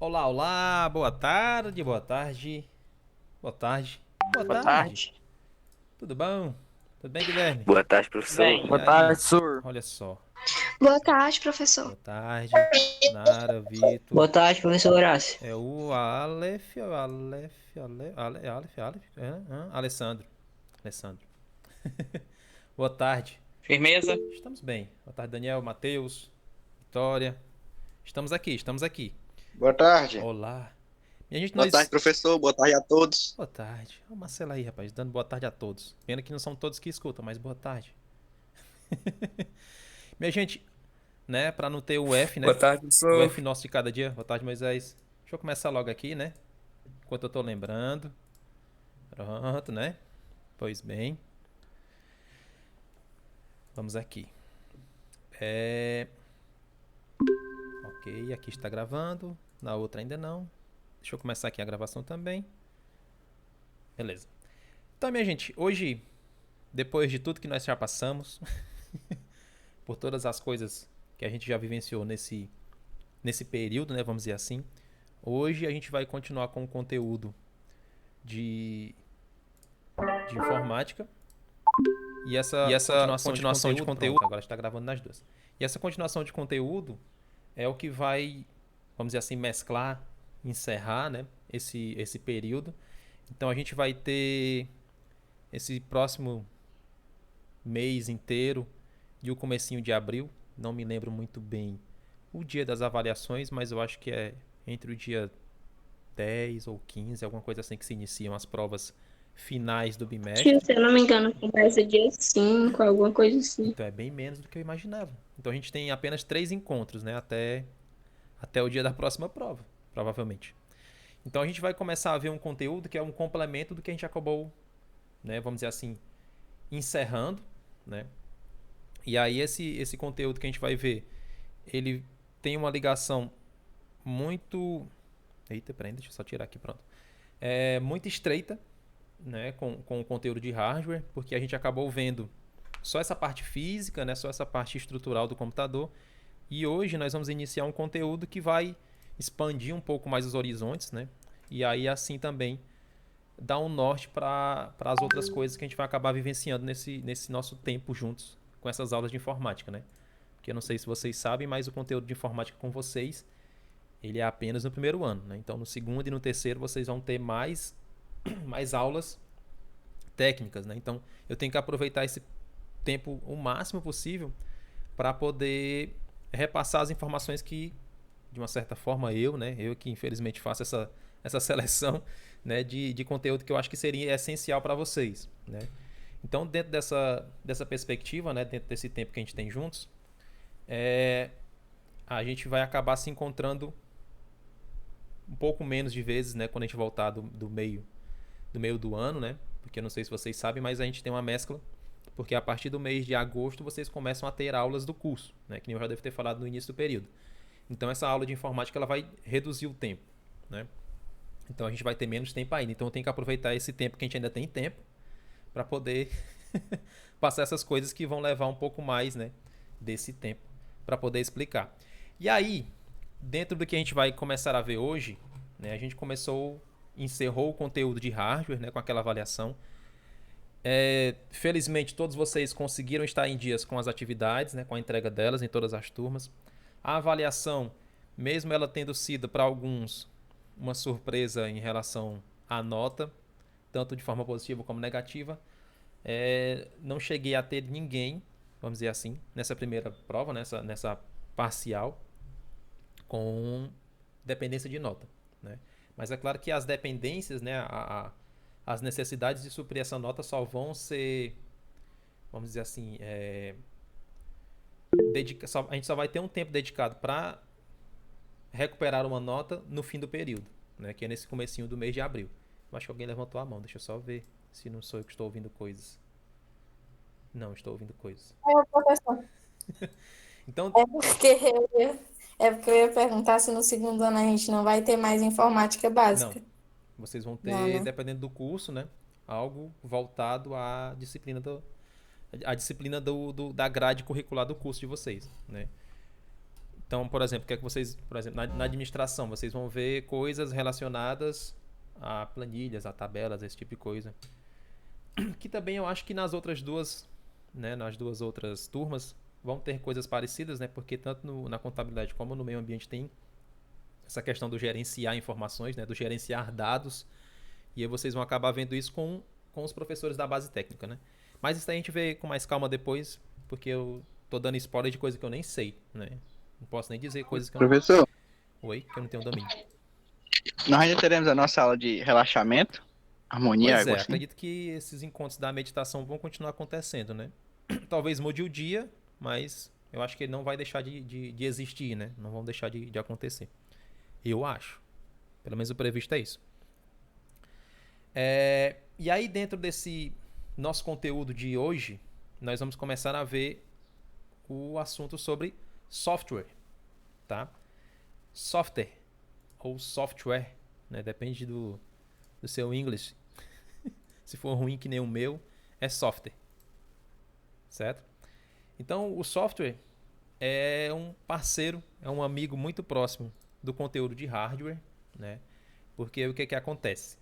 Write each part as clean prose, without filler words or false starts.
Olá, olá, boa tarde, boa tarde, boa tarde, boa Boa tarde. tarde. Tudo bom? Tudo bem, Guilherme? Boa tarde, professor. E Boa tarde, aí? senhor. Olha só. Boa tarde, professor. Boa tarde, Nara, Vitor. Boa tarde, professor Horácio. É o Aleph, Alessandro. Alessandro. Boa tarde. Firmeza? Estamos bem. Boa tarde, Daniel, Matheus, Vitória. Estamos aqui, estamos aqui. Boa tarde. Olá. E a gente, Boa tarde, nós... professor. Boa tarde a todos. Boa tarde. Olha o Marcelo aí, rapaz, dando boa tarde a todos. Pena que não são todos que escutam, mas boa tarde. Minha gente, né, pra não ter o F, Boa né? tarde, O professor. F nosso de cada dia. Boa tarde, Moisés. Deixa eu começar logo aqui, né? Enquanto eu tô lembrando. Pronto, né? Pois bem. Vamos aqui. Ok, aqui está gravando. Na outra ainda não. Deixa eu começar aqui a gravação também. Beleza. Então, minha gente, hoje, depois de tudo que nós já passamos, por todas as coisas que a gente já vivenciou nesse período, né? Vamos dizer assim. Hoje a gente vai continuar com o conteúdo de informática. E essa continuação de conteúdo. Pronto, agora está gravando nas duas. E essa continuação de conteúdo é o que vai, vamos dizer assim, mesclar, encerrar, né, esse período. Então a gente vai ter esse próximo mês inteiro e o comecinho de abril. Não me lembro muito bem o dia das avaliações, mas eu acho que é entre o dia 10 ou 15, alguma coisa assim que se iniciam as provas finais do Se bimestre. eu não me engano, começa dia 5, alguma coisa assim. Então é bem menos do que eu imaginava. Então a gente tem apenas 3 encontros, né? Até o dia da próxima prova, provavelmente. Então a gente vai começar a ver um conteúdo que é um complemento do que a gente acabou, né? Vamos dizer assim, encerrando, né? E aí esse conteúdo que a gente vai ver, ele tem uma ligação muito... Eita, peraí, deixa eu só tirar aqui, pronto. É muito estreita, né? Com o conteúdo de hardware, porque a gente acabou vendo só essa parte física, né? Só essa parte estrutural do computador. E hoje nós vamos iniciar um conteúdo que vai expandir um pouco mais os horizontes, né? E aí assim também dar um norte para as outras coisas que a gente vai acabar vivenciando nesse nosso tempo juntos com essas aulas de informática, né? Porque eu não sei se vocês sabem, mas o conteúdo de informática com vocês, ele é apenas no primeiro ano, né? Então no segundo e no terceiro vocês vão ter mais aulas técnicas, né? Então eu tenho que aproveitar esse tempo o máximo possível para poder repassar as informações que, de uma certa forma, eu que infelizmente faço essa seleção, né, de conteúdo que eu acho que seria essencial para vocês, né? Então, dentro dessa perspectiva, né, dentro desse tempo que a gente tem juntos, a gente vai acabar se encontrando um pouco menos de vezes, né, quando a gente voltar do meio do ano, né? Porque eu não sei se vocês sabem, mas a gente tem uma mescla, porque a partir do mês de agosto vocês começam a ter aulas do curso, né? Que nem eu já devo ter falado no início do período. Então essa aula de informática ela vai reduzir o tempo, né? Então a gente vai ter menos tempo ainda. Então eu tenho que aproveitar esse tempo que a gente ainda tem tempo para poder passar essas coisas que vão levar um pouco mais, né, desse tempo para poder explicar. E aí, dentro do que a gente vai começar a ver hoje, né, a gente encerrou o conteúdo de hardware, né, com aquela avaliação. Felizmente todos vocês conseguiram estar em dias com as atividades, né, com a entrega delas em todas as turmas. A avaliação, mesmo ela tendo sido para alguns uma surpresa em relação à nota, tanto de forma positiva como negativa, não cheguei a ter ninguém, vamos dizer assim, nessa primeira prova, nessa parcial, com dependência de nota, né? Mas é claro que as dependências, né, as necessidades de suprir essa nota só vão ser, vamos dizer assim, a gente só vai ter um tempo dedicado para recuperar uma nota no fim do período, né, que é nesse comecinho do mês de abril. Eu acho que alguém levantou a mão, deixa eu só ver se não sou eu que estou ouvindo coisas. Não, estou ouvindo coisas. Professor, Então, é porque é porque eu ia perguntar se no segundo ano a gente não vai ter mais informática não, básica. vocês vão Não, ter, né? dependendo do curso, né, algo voltado à disciplina da grade curricular do curso de vocês, né? Então, por exemplo, o que é que vocês, por exemplo, na administração, vocês vão ver coisas relacionadas a planilhas, a tabelas, esse tipo de coisa. Que também eu acho que nas outras duas, né, nas duas outras turmas vão ter coisas parecidas, né? Porque tanto na contabilidade como no meio ambiente tem essa questão do gerenciar informações, né, do gerenciar dados, e aí vocês vão acabar vendo isso com os professores da base técnica, né? Mas isso aí a gente vê com mais calma depois, porque eu tô dando spoiler de coisa que eu nem sei, né? Não posso nem dizer coisas que eu não... Professor, Oi, que eu não tenho domínio. nós ainda teremos a nossa aula de relaxamento, harmonia, Pois algo é, assim. acredito que esses encontros da meditação vão continuar acontecendo, né? Talvez mude o dia, mas eu acho que ele não vai deixar de existir, né? Não vão deixar de acontecer. Eu acho. Pelo menos o previsto é isso. E aí, dentro desse nosso conteúdo de hoje, nós vamos começar a ver o assunto sobre software, tá? Software ou software, né? Depende do seu inglês. Se for ruim que nem o meu, é software, certo? Então, o software é um parceiro, é um amigo muito próximo do conteúdo de hardware, né? Porque o que acontece?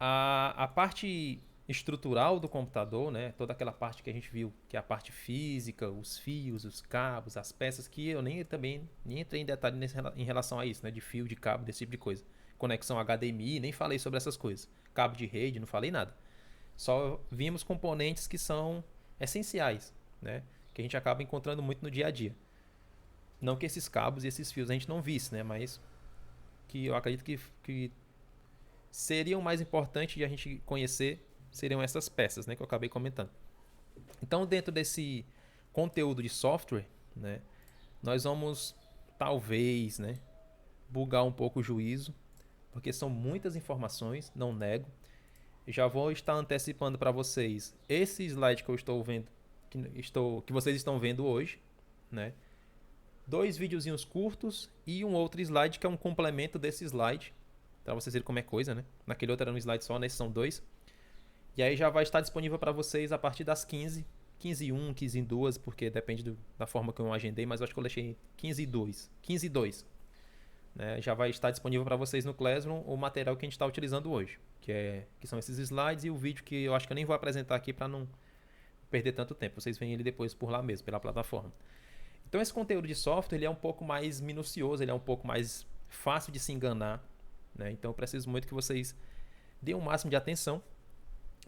A parte estrutural do computador, né? Toda aquela parte que a gente viu, que é a parte física, os fios, os cabos, as peças, que eu nem entrei em detalhe em relação a isso, né? De fio, de cabo, desse tipo de coisa. Conexão HDMI, nem falei sobre essas coisas. Cabo de rede, não falei nada. Só vimos componentes que são essenciais, né? Que a gente acaba encontrando muito no dia a dia. Não que esses cabos e esses fios a gente não visse, né? Mas que eu acredito que seriam mais importantes de a gente conhecer seriam essas peças, né? Que eu acabei comentando. Então, dentro desse conteúdo de software, né? Nós vamos, talvez, né? Bugar um pouco o juízo, porque são muitas informações, não nego. Já vou estar antecipando para vocês esse slide que eu estou vendo, que vocês estão vendo hoje, né? 2 videozinhos curtos e um outro slide que é um complemento desse slide, para vocês verem como é coisa, né? Naquele outro era um slide só, nesse são 2. E aí já vai estar disponível para vocês a partir das 15 e 1, 15 e 2, porque depende da forma que eu agendei, mas eu acho que eu deixei 15 e 2. 15 e 2. Né? Já vai estar disponível para vocês no Classroom o material que a gente está utilizando hoje, que são esses slides e o vídeo que eu acho que eu nem vou apresentar aqui para não perder tanto tempo. Vocês veem ele depois por lá mesmo, pela plataforma. Então esse conteúdo de software ele é um pouco mais minucioso, ele é um pouco mais fácil de se enganar, né? Então eu preciso muito que vocês deem o máximo de atenção,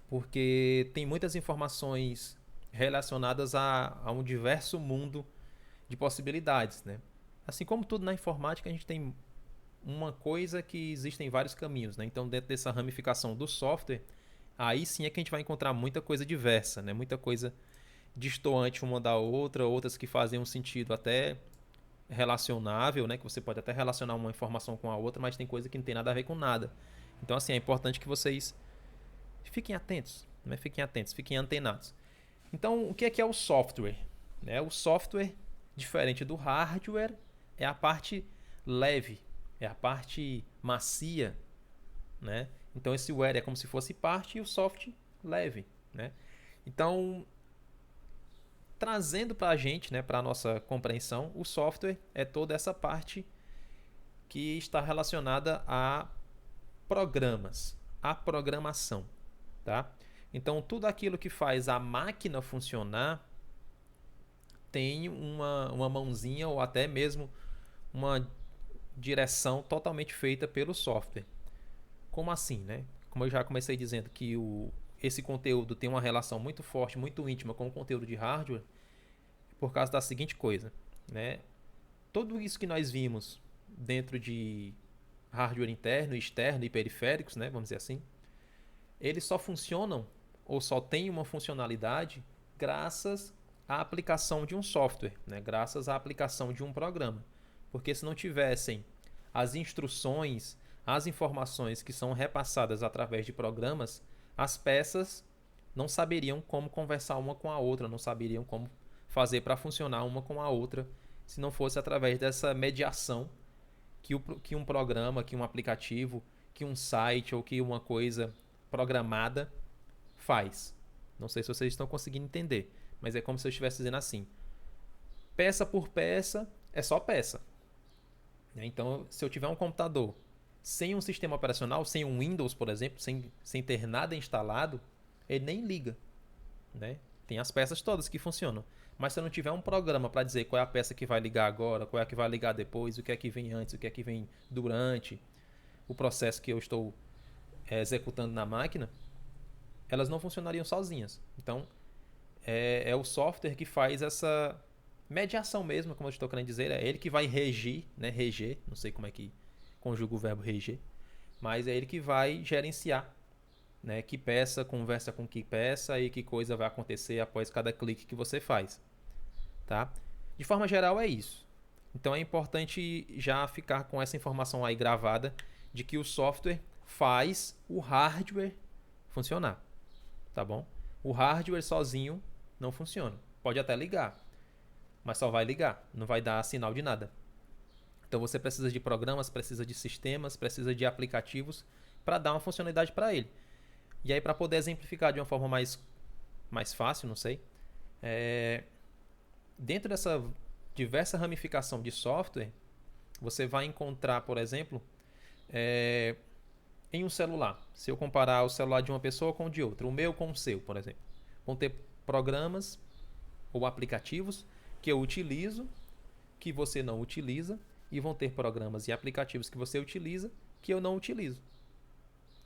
porque tem muitas informações relacionadas a um diverso mundo de possibilidades, né? Assim como tudo na informática, a gente tem uma coisa que existem vários caminhos, né? Então, dentro dessa ramificação do software, aí sim é que a gente vai encontrar muita coisa diversa, né? Muita coisa destoante uma da outra, outras que fazem um sentido até relacionável, né? Que você pode até relacionar uma informação com a outra, mas tem coisa que não tem nada a ver com nada. Então, assim, é importante que vocês fiquem atentos, né? Fiquem atentos, fiquem antenados. Então, o que é o software? Né? O software, diferente do hardware, é a parte leve, é a parte macia, né? Então esse ware é como se fosse parte e o soft leve, né? Então, trazendo para a gente, né, para a nossa compreensão, o software é toda essa parte que está relacionada a programas, a programação, tá? Então tudo aquilo que faz a máquina funcionar tem uma mãozinha ou até mesmo uma direção totalmente feita pelo software. Como assim, né? Como eu já comecei dizendo que esse conteúdo tem uma relação muito forte, muito íntima com o conteúdo de hardware, por causa da seguinte coisa, né? Tudo isso que nós vimos dentro de hardware interno, externo e periféricos, né? Vamos dizer assim, eles só funcionam ou só têm uma funcionalidade graças à aplicação de um software, né? Graças à aplicação de um programa. Porque se não tivessem as instruções, as informações que são repassadas através de programas, as peças não saberiam como conversar uma com a outra, não saberiam como fazer para funcionar uma com a outra, se não fosse através dessa mediação que um programa, que um aplicativo, que um site ou que uma coisa programada faz. Não sei se vocês estão conseguindo entender, mas é como se eu estivesse dizendo assim. Peça por peça, é só peça. Né? Então, se eu tiver um computador sem um sistema operacional, sem um Windows, por exemplo, sem ter nada instalado, ele nem liga. Né? Tem as peças todas que funcionam. Mas se eu não tiver um programa para dizer qual é a peça que vai ligar agora, qual é a que vai ligar depois, o que é que vem antes, o que é que vem durante o processo que eu estou executando na máquina, elas não funcionariam sozinhas. Então, é o software que faz essa mediação mesmo, como eu estou querendo dizer. É ele que vai regir, né? Reger, não sei como é que conjuga o verbo reger, mas é ele que vai gerenciar, né? Que peça conversa com que peça e que coisa vai acontecer após cada clique que você faz. Tá? De forma geral é isso. Então é importante já ficar com essa informação aí gravada de que o software faz o hardware funcionar. Tá bom? O hardware sozinho não funciona. Pode até ligar, mas só vai ligar, não vai dar sinal de nada. Então você precisa de programas, precisa de sistemas, precisa de aplicativos para dar uma funcionalidade para ele. E aí, para poder exemplificar de uma forma mais fácil, não sei, dentro dessa diversa ramificação de software, você vai encontrar, por exemplo, em um celular. Se eu comparar o celular de uma pessoa com o de outra, o meu com o seu, por exemplo, vão ter programas ou aplicativos que eu utilizo, que você não utiliza, e vão ter programas e aplicativos que você utiliza, que eu não utilizo.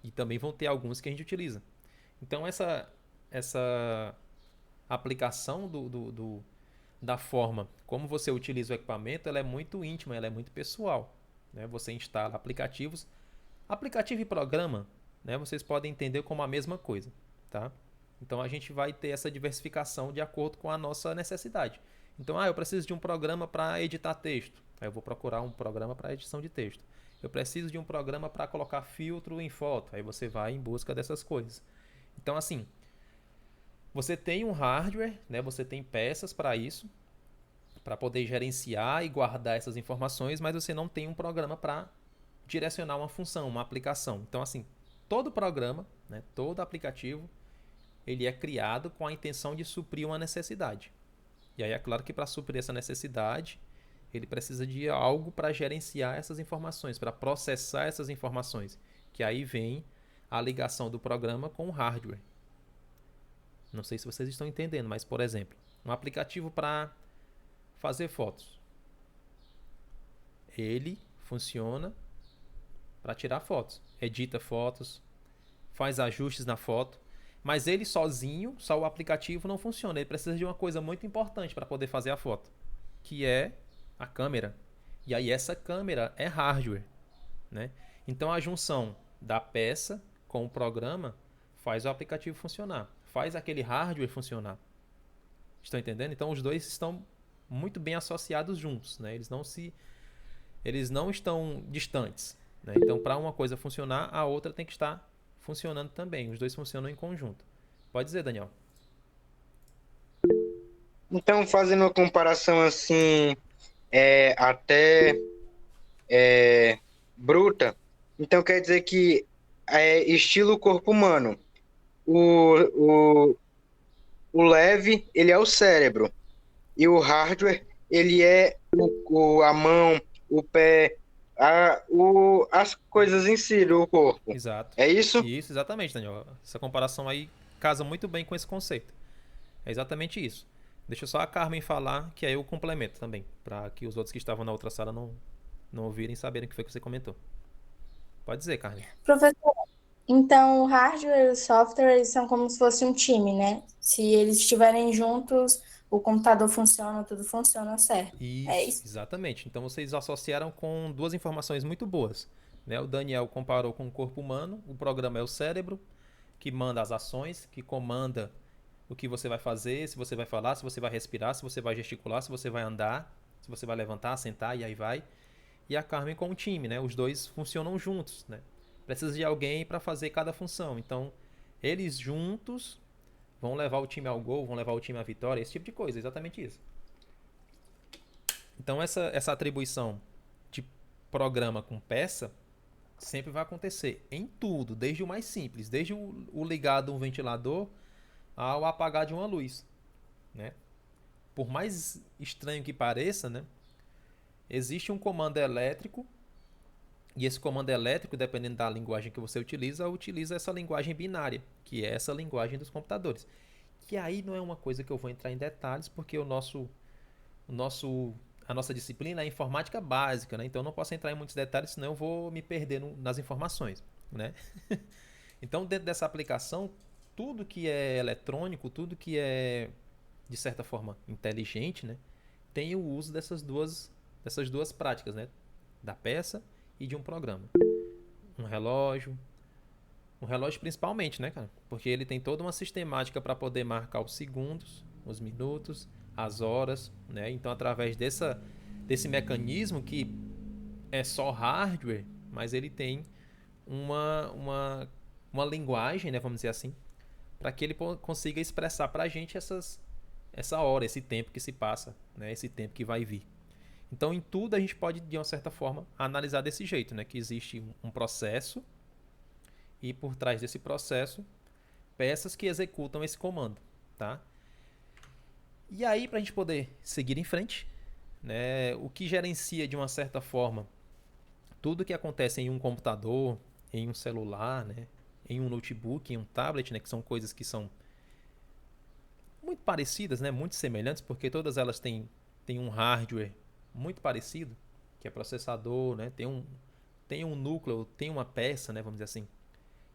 E também vão ter alguns que a gente utiliza. Então, essa aplicação da forma como você utiliza o equipamento, ela é muito íntima, ela é muito pessoal. Né? Você instala aplicativos. Aplicativo e programa, né, vocês podem entender como a mesma coisa. Tá? Então, a gente vai ter essa diversificação de acordo com a nossa necessidade. Então, eu preciso de um programa para editar texto. Aí eu vou procurar um programa para edição de texto. Eu preciso de um programa para colocar filtro em foto. Aí você vai em busca dessas coisas. Então, assim, você tem um hardware, né? Você tem peças para isso, para poder gerenciar e guardar essas informações, mas você não tem um programa para direcionar uma função, uma aplicação. Então, assim, todo programa, né? Todo aplicativo, ele é criado com a intenção de suprir uma necessidade. E aí é claro que para suprir essa necessidade, ele precisa de algo para gerenciar essas informações, para processar essas informações, que aí vem a ligação do programa com o hardware. Não sei se vocês estão entendendo, mas, por exemplo, um aplicativo para fazer fotos. Ele funciona para tirar fotos, edita fotos, faz ajustes na foto, mas ele sozinho, só o aplicativo não funciona. Ele precisa de uma coisa muito importante para poder fazer a foto, que é a câmera. E aí essa câmera é hardware, né? Então a junção da peça com o programa faz o aplicativo funcionar, faz aquele hardware funcionar. Estão entendendo? Então os dois estão muito bem associados juntos, né? Eles não estão distantes, né? Então para uma coisa funcionar, a outra tem que estar funcionando também. Os dois funcionam em conjunto. Pode dizer, Daniel. Então, fazendo uma comparação assim, até bruta, então quer dizer que estilo corpo humano, o leve, ele é o cérebro, e o hardware, ele é a mão, o pé, as coisas em si do corpo. Exato. É isso? Isso, exatamente, Daniel. Essa comparação aí casa muito bem com esse conceito. É exatamente isso. Deixa só a Carmen falar, que aí eu complemento também, para que os outros que estavam na outra sala não ouvirem e saberem o que foi que você comentou. Pode dizer, Carmen. Professor, então o hardware e o software eles são como se fosse um time, né? Se eles estiverem juntos, o computador funciona, tudo funciona certo. É isso? Exatamente. Então vocês associaram com duas informações muito boas. Né? O Daniel comparou com o corpo humano, o programa é o cérebro, que manda as ações, que comanda o que você vai fazer, se você vai falar, se você vai respirar, se você vai gesticular, se você vai andar, se você vai levantar, sentar e aí vai. E a Carmen com o time, né? Os dois funcionam juntos, né? Precisa de alguém para fazer cada função. Então, eles juntos vão levar o time ao gol, vão levar o time à vitória, esse tipo de coisa, exatamente isso. Então, essa atribuição de programa com peça sempre vai acontecer em tudo, desde o mais simples, desde o ligar de um ventilador ao apagar de uma luz, né? Por mais estranho que pareça, né? existe um comando elétrico, e esse comando elétrico, dependendo da linguagem que você utiliza essa linguagem binária, que é essa linguagem dos computadores. Que aí não é uma coisa que eu vou entrar em detalhes, porque a nossa disciplina é informática básica, né? Então eu não posso entrar em muitos detalhes, senão eu vou me perder nas informações, né? Então, dentro dessa aplicação, tudo que é eletrônico, tudo que é, de certa forma, inteligente, né? Tem o uso dessas duas práticas, né? Da peça e de um programa. Um relógio principalmente, né, cara? Porque ele tem toda uma sistemática para poder marcar os segundos, os minutos, as horas, né? Então, através desse mecanismo que é só hardware, mas ele tem uma linguagem, né, vamos dizer assim, para que ele consiga expressar para a gente essa hora, esse tempo que se passa, né, esse tempo que vai vir. Então, em tudo a gente pode, de uma certa forma, analisar desse jeito, né, que existe um processo e por trás desse processo, peças que executam esse comando, tá? E aí, para a gente poder seguir em frente, né, o que gerencia, de uma certa forma, tudo que acontece em um computador, em um celular, né, em um notebook, em um tablet, né, que são coisas que são muito parecidas, né, muito semelhantes, porque todas elas têm um hardware muito parecido, que é processador, né, tem um núcleo, tem uma peça, né, vamos dizer assim,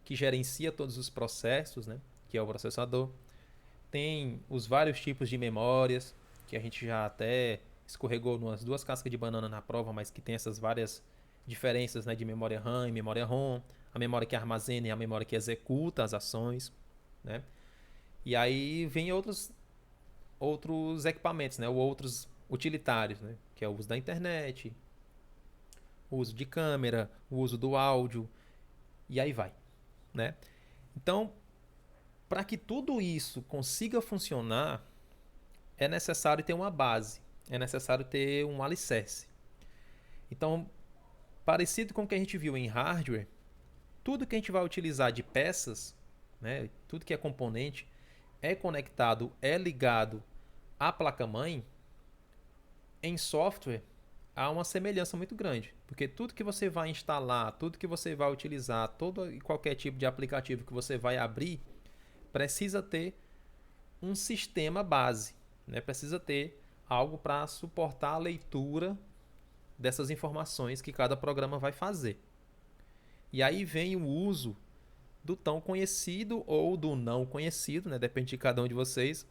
que gerencia todos os processos, né, que é o processador. Tem os vários tipos de memórias, que a gente já até escorregou umas 2 cascas de banana na prova, mas que tem essas várias diferenças, né, de memória RAM e memória ROM, a memória que armazena e a memória que executa as ações, né? E aí vem outros equipamentos, né, ou outros utilitários, né, que é o uso da internet, o uso de câmera, o uso do áudio, e aí vai, né? Então, para que tudo isso consiga funcionar, é necessário ter uma base, é necessário ter um alicerce. Então, parecido com o que a gente viu em hardware, tudo que a gente vai utilizar de peças, né, tudo que é componente, é conectado, é ligado à placa-mãe. Em software, há uma semelhança muito grande, porque tudo que você vai instalar, tudo que você vai utilizar, todo e qualquer tipo de aplicativo que você vai abrir, precisa ter um sistema base, né? Precisa ter algo para suportar a leitura dessas informações que cada programa vai fazer. E aí vem o uso do tão conhecido ou do não conhecido, né? Depende de cada um de vocês,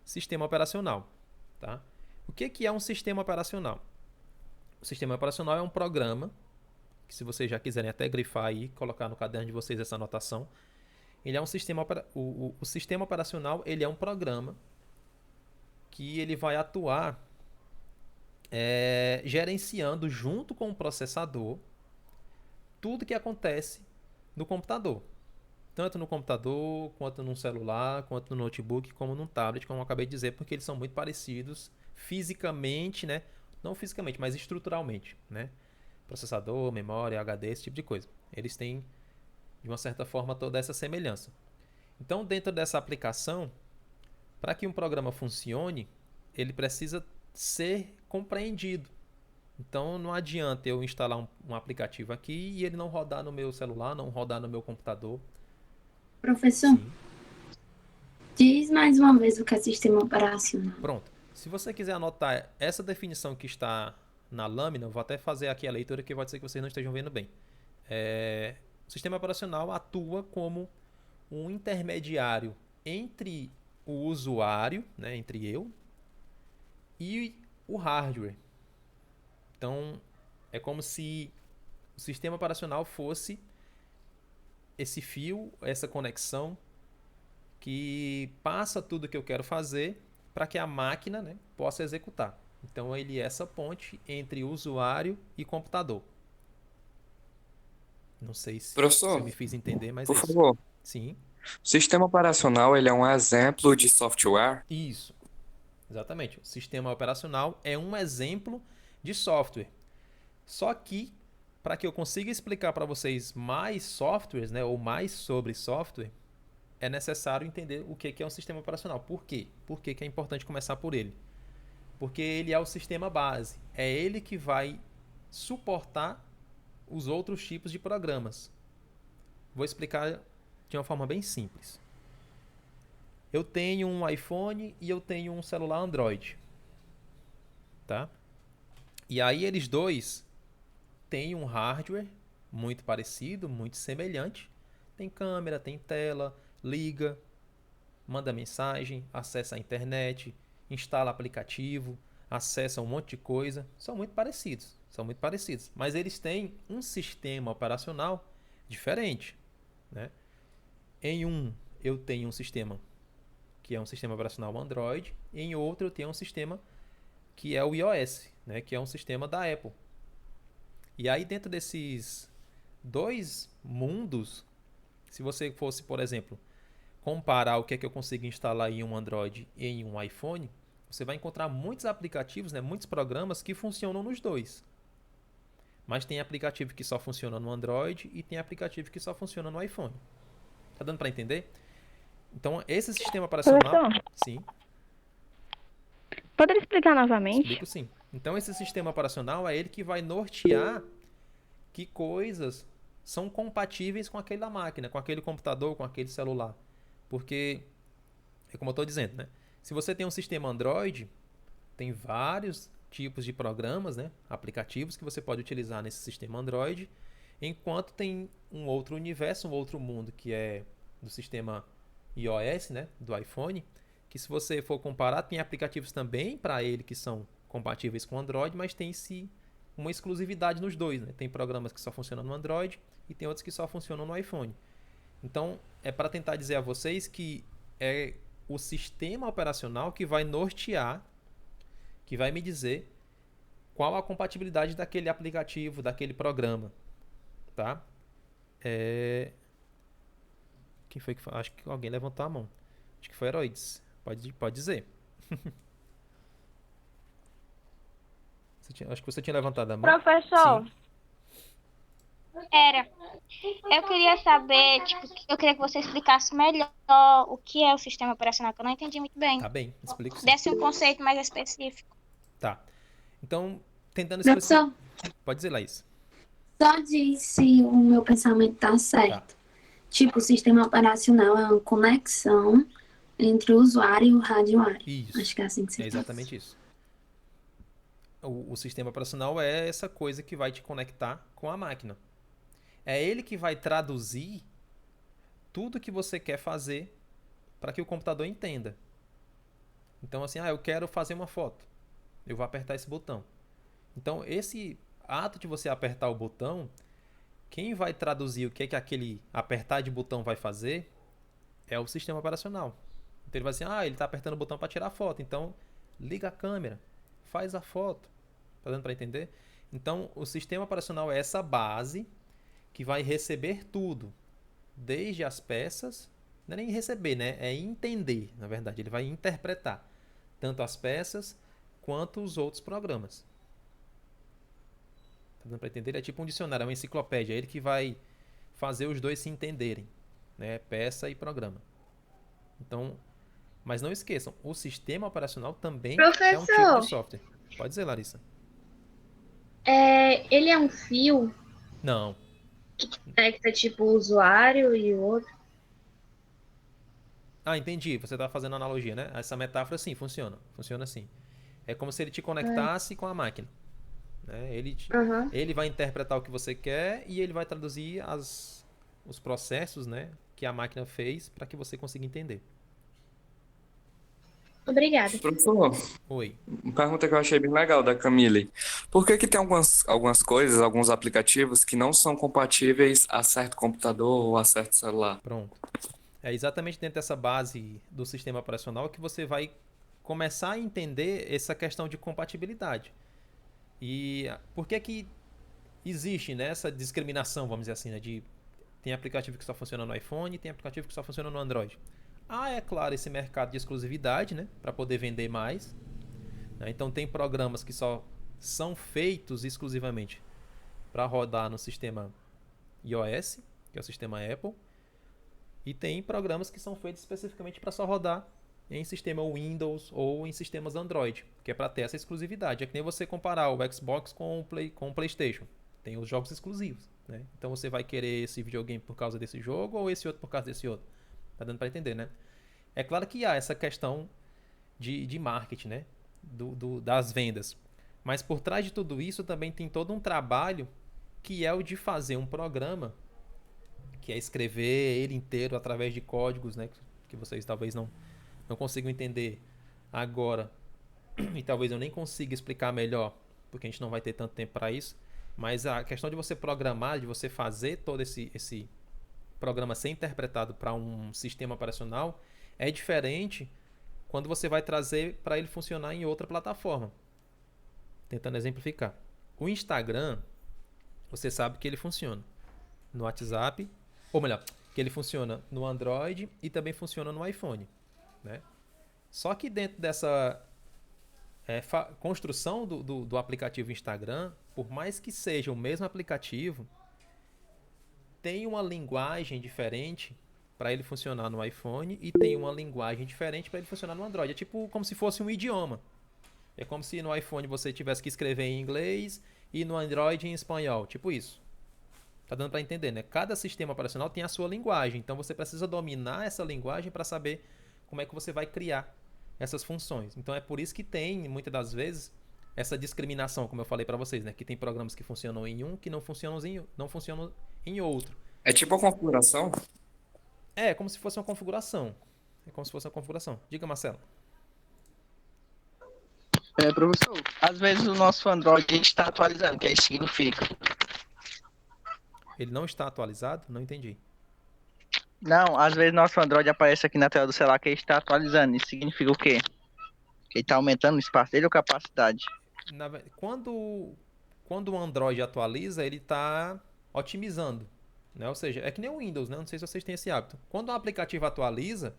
sistema operacional, tá? O que é um sistema operacional? O sistema operacional é um programa, que se vocês já quiserem até grifar aí, colocar no caderno de vocês essa anotação, ele é um sistema o sistema operacional, ele é um programa que ele vai atuar gerenciando junto com o processador tudo que acontece no computador. Tanto no computador, quanto no celular, quanto no notebook, como no tablet, como eu acabei de dizer, porque eles são muito parecidos fisicamente, né? Não fisicamente, mas estruturalmente, né? Processador, memória, HD, esse tipo de coisa. Eles têm, de uma certa forma, toda essa semelhança. Então, dentro dessa aplicação, para que um programa funcione, ele precisa ser compreendido. Então, não adianta eu instalar um aplicativo aqui e ele não rodar no meu celular, não rodar no meu computador. Professor, Sim. Diz mais uma vez o que é sistema operacional. Pronto. Se você quiser anotar essa definição que está na lâmina, eu vou até fazer aqui a leitura, que pode ser que vocês não estejam vendo bem. O sistema operacional atua como um intermediário entre o usuário, né, entre eu, e o hardware. Então, é como se o sistema operacional fosse esse fio, essa conexão que passa tudo que eu quero fazer para que a máquina, né, possa executar. Então, ele é essa ponte entre usuário e computador. Não sei se Professor, eu me fiz entender, mas por é isso. favor, Sim, o sistema operacional ele é um exemplo de software? isso. Exatamente. O sistema operacional é um exemplo de software. Só que, para que eu consiga explicar para vocês mais softwares, né, ou mais sobre software, é necessário entender o que é um sistema operacional. Por quê? Por que é importante começar por ele? Porque ele é o sistema base. É ele que vai suportar os outros tipos de programas. Vou explicar de uma forma bem simples. Eu tenho um iPhone e eu tenho um celular Android. Tá? E aí eles dois têm um hardware muito parecido, muito semelhante. Tem câmera, tem tela, liga, manda mensagem, acessa a internet, instala aplicativo, acessa um monte de coisa. São muito parecidos, mas eles têm um sistema operacional diferente, né? Em um eu tenho um sistema que é um sistema operacional Android, e em outro eu tenho um sistema que é o iOS, né? Que é um sistema da Apple. E aí dentro desses dois mundos, se você fosse, por exemplo, comparar o que é que eu consigo instalar em um Android e em um iPhone, você vai encontrar muitos aplicativos, né, muitos programas que funcionam nos dois. Mas tem aplicativo que só funciona no Android e tem aplicativo que só funciona no iPhone. Tá dando para entender? Então, esse sistema operacional... Professor, Sim, poderia explicar novamente? explico sim. Então, esse sistema operacional é ele que vai nortear que coisas são compatíveis com aquela máquina, com aquele computador, com aquele celular. Porque, é como eu estou dizendo, né? Se você tem um sistema Android, tem vários tipos de programas, né? Aplicativos que você pode utilizar nesse sistema Android, enquanto tem um outro universo, um outro mundo que é do sistema iOS, né? Do iPhone, que se você for comparar, tem aplicativos também para ele que são compatíveis com Android, mas tem-se uma exclusividade nos dois, né? Tem programas que só funcionam no Android e tem outros que só funcionam no iPhone. Então, é para tentar dizer a vocês que é o sistema operacional que vai nortear, que vai me dizer qual a compatibilidade daquele aplicativo, daquele programa, tá? Quem foi que foi? Acho que alguém levantou a mão. Acho que foi Heroides. Pode dizer. Acho que você tinha levantado a mão. Professor, Sim. era. Eu queria saber, tipo, eu queria que você explicasse melhor o que é o sistema operacional, que eu não entendi muito bem. Tá bem, explico sim. Desse um conceito mais específico. Tá. Então, tentando explicar. Professor, Pode dizer, Laís. só diz se o meu pensamento tá certo. Tipo, o sistema operacional é uma conexão entre o usuário e o hardware. Isso. Acho que é assim que se É fala. exatamente isso. O sistema operacional é essa coisa que vai te conectar com a máquina. É ele que vai traduzir tudo que você quer fazer para que o computador entenda. Então, assim, eu quero fazer uma foto. Eu vou apertar esse botão. Então, esse ato de você apertar o botão, quem vai traduzir o que é que aquele apertar de botão vai fazer é o sistema operacional. Então, ele vai dizer, ele está apertando o botão para tirar a foto. Então, liga a câmera, faz a foto. Tá dando para entender? Então, o sistema operacional é essa base que vai receber tudo, desde as peças, não é nem receber, né? É entender, na verdade. Ele vai interpretar tanto as peças quanto os outros programas. Tá dando para entender? Ele é tipo um dicionário, é uma enciclopédia. É ele que vai fazer os dois se entenderem, né? Peça e programa. Então, mas não esqueçam, o sistema operacional também é um tipo de software. Pode dizer, Larissa. Ele é um fio Não. que conecta tipo o usuário e o outro. Entendi. Você está fazendo analogia, né? Essa metáfora, sim, funciona. Funciona assim. É como se ele te conectasse com a máquina. Né? Ele vai interpretar o que você quer e ele vai traduzir os processos, né, que a máquina fez para que você consiga entender. Obrigada. Professor, Oi. uma pergunta que eu achei bem legal da Camille. Por que tem algumas coisas, alguns aplicativos que não são compatíveis a certo computador ou a certo celular? Pronto. É exatamente dentro dessa base do sistema operacional que você vai começar a entender essa questão de compatibilidade. E por que existe, né, essa discriminação, vamos dizer assim, né, tem aplicativo que só funciona no iPhone e tem aplicativo que só funciona no Android. É claro, esse mercado de exclusividade, né, para poder vender mais. Né? Então tem programas que só são feitos exclusivamente para rodar no sistema iOS, que é o sistema Apple, e tem programas que são feitos especificamente para só rodar em sistema Windows ou em sistemas Android, que é para ter essa exclusividade. É que nem você comparar o Xbox com o PlayStation. Tem os jogos exclusivos, né? Então você vai querer esse videogame por causa desse jogo ou esse outro por causa desse outro. Tá dando para entender, né? É claro que há essa questão de marketing, né? Das vendas. Mas por trás de tudo isso também tem todo um trabalho que é o de fazer um programa, que é escrever ele inteiro através de códigos, né? Que vocês talvez não consigam entender agora. E talvez eu nem consiga explicar melhor, porque a gente não vai ter tanto tempo para isso. Mas a questão de você programar, de você fazer todo esse programa ser interpretado para um sistema operacional é diferente quando você vai trazer para ele funcionar em outra plataforma. Tentando exemplificar. O Instagram, você sabe que ele funciona no WhatsApp, ou melhor, que ele funciona no Android e também funciona no iPhone, né? Só que dentro dessa construção do aplicativo Instagram, por mais que seja o mesmo aplicativo, tem uma linguagem diferente para ele funcionar no iPhone e tem uma linguagem diferente para ele funcionar no Android. É tipo como se fosse um idioma. É como se no iPhone você tivesse que escrever em inglês e no Android em espanhol. Tipo isso. Tá dando para entender, né? Cada sistema operacional tem a sua linguagem. Então você precisa dominar essa linguagem para saber como é que você vai criar essas funções. Então é por isso que tem, muitas das vezes, essa discriminação, como eu falei para vocês, né? Que tem programas que funcionam em um, que não funcionam em outro. É tipo a configuração? É como se fosse uma configuração. É como se fosse uma configuração. Diga, Marcelo. Professor, às vezes o nosso Android a gente está atualizando, o que isso significa? Ele não está atualizado? Não entendi. Não, às vezes nosso Android aparece aqui na tela do celular que ele está atualizando. Isso significa o quê? Que ele está aumentando o espaço dele ou capacidade? Quando o Android atualiza, ele está otimizando, né? Ou seja, é que nem o Windows, né? Não sei se vocês têm esse hábito. Quando um aplicativo atualiza,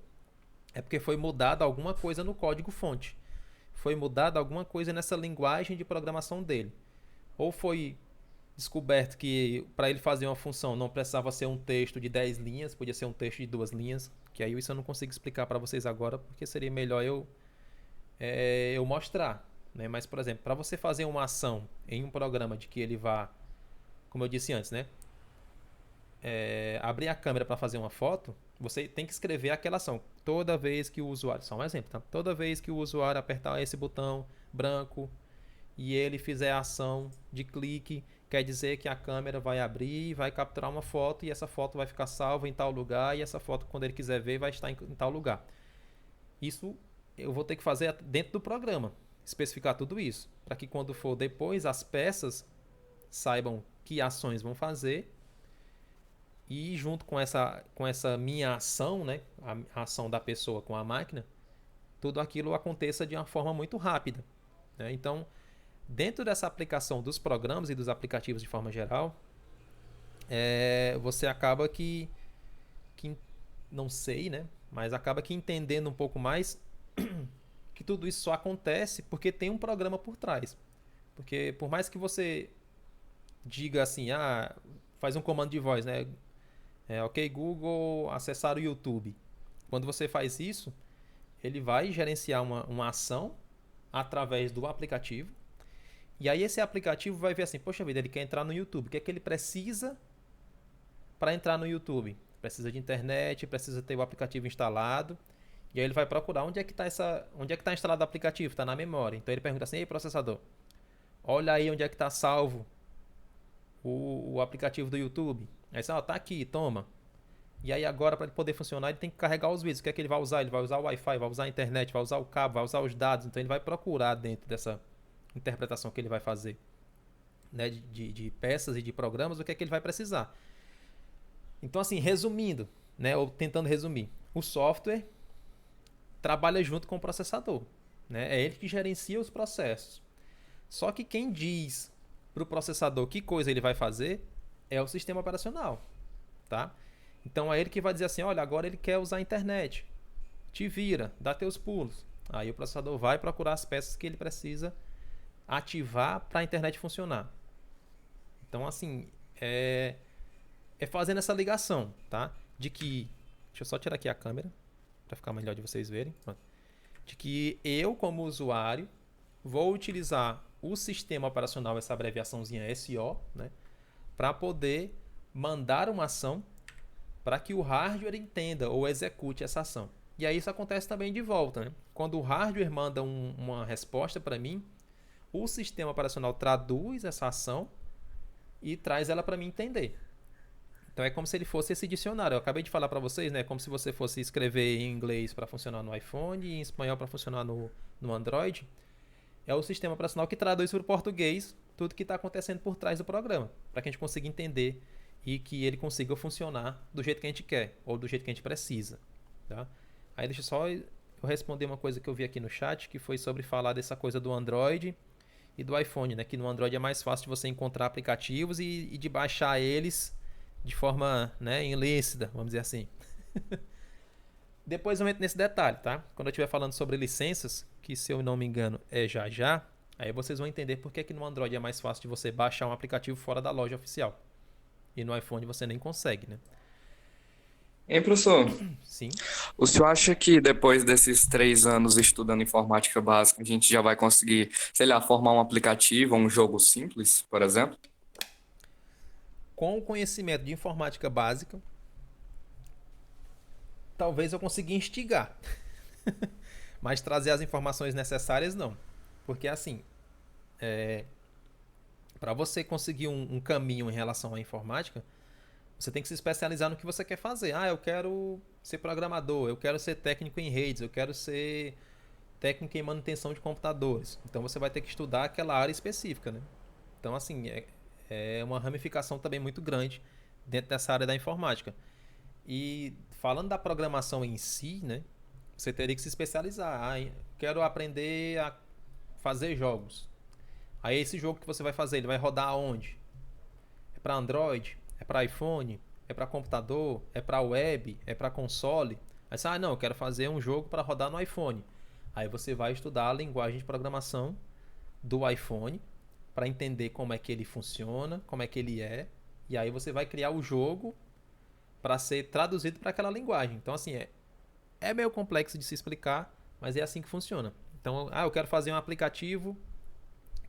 é porque foi mudada alguma coisa no código-fonte. Foi mudada alguma coisa nessa linguagem de programação dele. Ou foi descoberto que para ele fazer uma função não precisava ser um texto de 10 linhas, podia ser um texto de 2 linhas, que aí isso eu não consigo explicar para vocês agora, porque seria melhor eu mostrar, né? Mas, por exemplo, para você fazer uma ação em um programa de que ele vá, como eu disse antes, né? Abrir a câmera para fazer uma foto, você tem que escrever aquela ação. Toda vez que o usuário, só um exemplo, tá? Toda vez que o usuário apertar esse botão branco e ele fizer a ação de clique, quer dizer que a câmera vai abrir, vai capturar uma foto e essa foto vai ficar salva em tal lugar e essa foto, quando ele quiser ver, vai estar em tal lugar. Isso eu vou ter que fazer dentro do programa, especificar tudo isso, para que quando for depois as peças saibam que ações vão fazer e junto com essa minha ação, né, a ação da pessoa com a máquina, tudo aquilo aconteça de uma forma muito rápida, né? Então, dentro dessa aplicação dos programas e dos aplicativos de forma geral, você acaba que não sei, né? Mas acaba que entendendo um pouco mais que tudo isso só acontece porque tem um programa por trás. Porque por mais que você diga assim, faz um comando de voz, né? Ok, Google, acessar o YouTube. Quando você faz isso, ele vai gerenciar uma ação através do aplicativo. E aí esse aplicativo vai ver assim, poxa vida, ele quer entrar no YouTube. O que é que ele precisa para entrar no YouTube? Precisa de internet, precisa ter o aplicativo instalado. E aí ele vai procurar onde é que está instalado o aplicativo, está na memória. Então ele pergunta assim, ei processador, olha aí onde é que está salvo o aplicativo do YouTube. Aí você, tá aqui, toma. E aí agora para ele poder funcionar, ele tem que carregar os vídeos. O que é que ele vai usar? Ele vai usar o Wi-Fi, vai usar a internet, vai usar o cabo, vai usar os dados. Então ele vai procurar dentro dessa interpretação que ele vai fazer, né, de peças e de programas, o que é que ele vai precisar. Então, assim, resumindo, né, ou tentando resumir, o software trabalha junto com o processador, né? É ele que gerencia os processos. Só que quem diz para o processador que coisa ele vai fazer é o sistema operacional, tá? Então é ele que vai dizer assim, olha, agora ele quer usar a internet, te vira, dá teus pulos. Aí o processador vai procurar as peças que ele precisa ativar para a internet funcionar. Então, assim, é fazendo essa ligação, tá? De que... Deixa eu só tirar aqui a câmera para ficar melhor de vocês verem. Pronto. de que eu, como usuário, vou utilizar o sistema operacional, essa abreviaçãozinha SO, né, para poder mandar uma ação para que o hardware entenda ou execute essa ação. E aí isso acontece também de volta, né? Quando o hardware manda uma resposta para mim, o sistema operacional traduz essa ação e traz ela para mim entender. Então é como se ele fosse esse dicionário. Eu acabei de falar para vocês, né? Como se você fosse escrever em inglês para funcionar no iPhone e em espanhol para funcionar no Android. É o sistema operacional que traduz para o português tudo que está acontecendo por trás do programa, para que a gente consiga entender e que ele consiga funcionar do jeito que a gente quer ou do jeito que a gente precisa, tá? Aí deixa só eu responder uma coisa que eu vi aqui no chat, que foi sobre falar dessa coisa do Android e do iPhone, né? Que no Android é mais fácil de você encontrar aplicativos e de baixar eles de forma, né, ilícita, vamos dizer assim. Depois eu entro nesse detalhe, tá? Quando eu estiver falando sobre licenças, que se eu não me engano é já, aí vocês vão entender por que no Android é mais fácil de você baixar um aplicativo fora da loja oficial. E no iPhone você nem consegue, né? Hein, professor? Sim. O senhor acha que depois desses 3 anos estudando informática básica, a gente já vai conseguir, sei lá, formar um aplicativo, um jogo simples, por exemplo? Com o conhecimento de informática básica, talvez eu consiga instigar. Mas trazer as informações necessárias, não. Porque assim, para você conseguir um caminho em relação à informática, você tem que se especializar no que você quer fazer. Ah, eu quero ser programador, eu quero ser técnico em redes, eu quero ser técnico em manutenção de computadores. Então você vai ter que estudar aquela área específica, né? Então assim, é uma ramificação também muito grande dentro dessa área da informática. E falando da programação em si, né, você teria que se especializar. Ah, quero aprender a fazer jogos. Aí esse jogo que você vai fazer, ele vai rodar aonde? É para Android? É para iPhone? É para computador? É para web? É para console? Aí você, não, eu quero fazer um jogo para rodar no iPhone. Aí você vai estudar a linguagem de programação do iPhone para entender como é que ele funciona, como é que ele é. E aí você vai criar o jogo para ser traduzido para aquela linguagem. Então assim, é meio complexo de se explicar, mas é assim que funciona. Então, eu quero fazer um aplicativo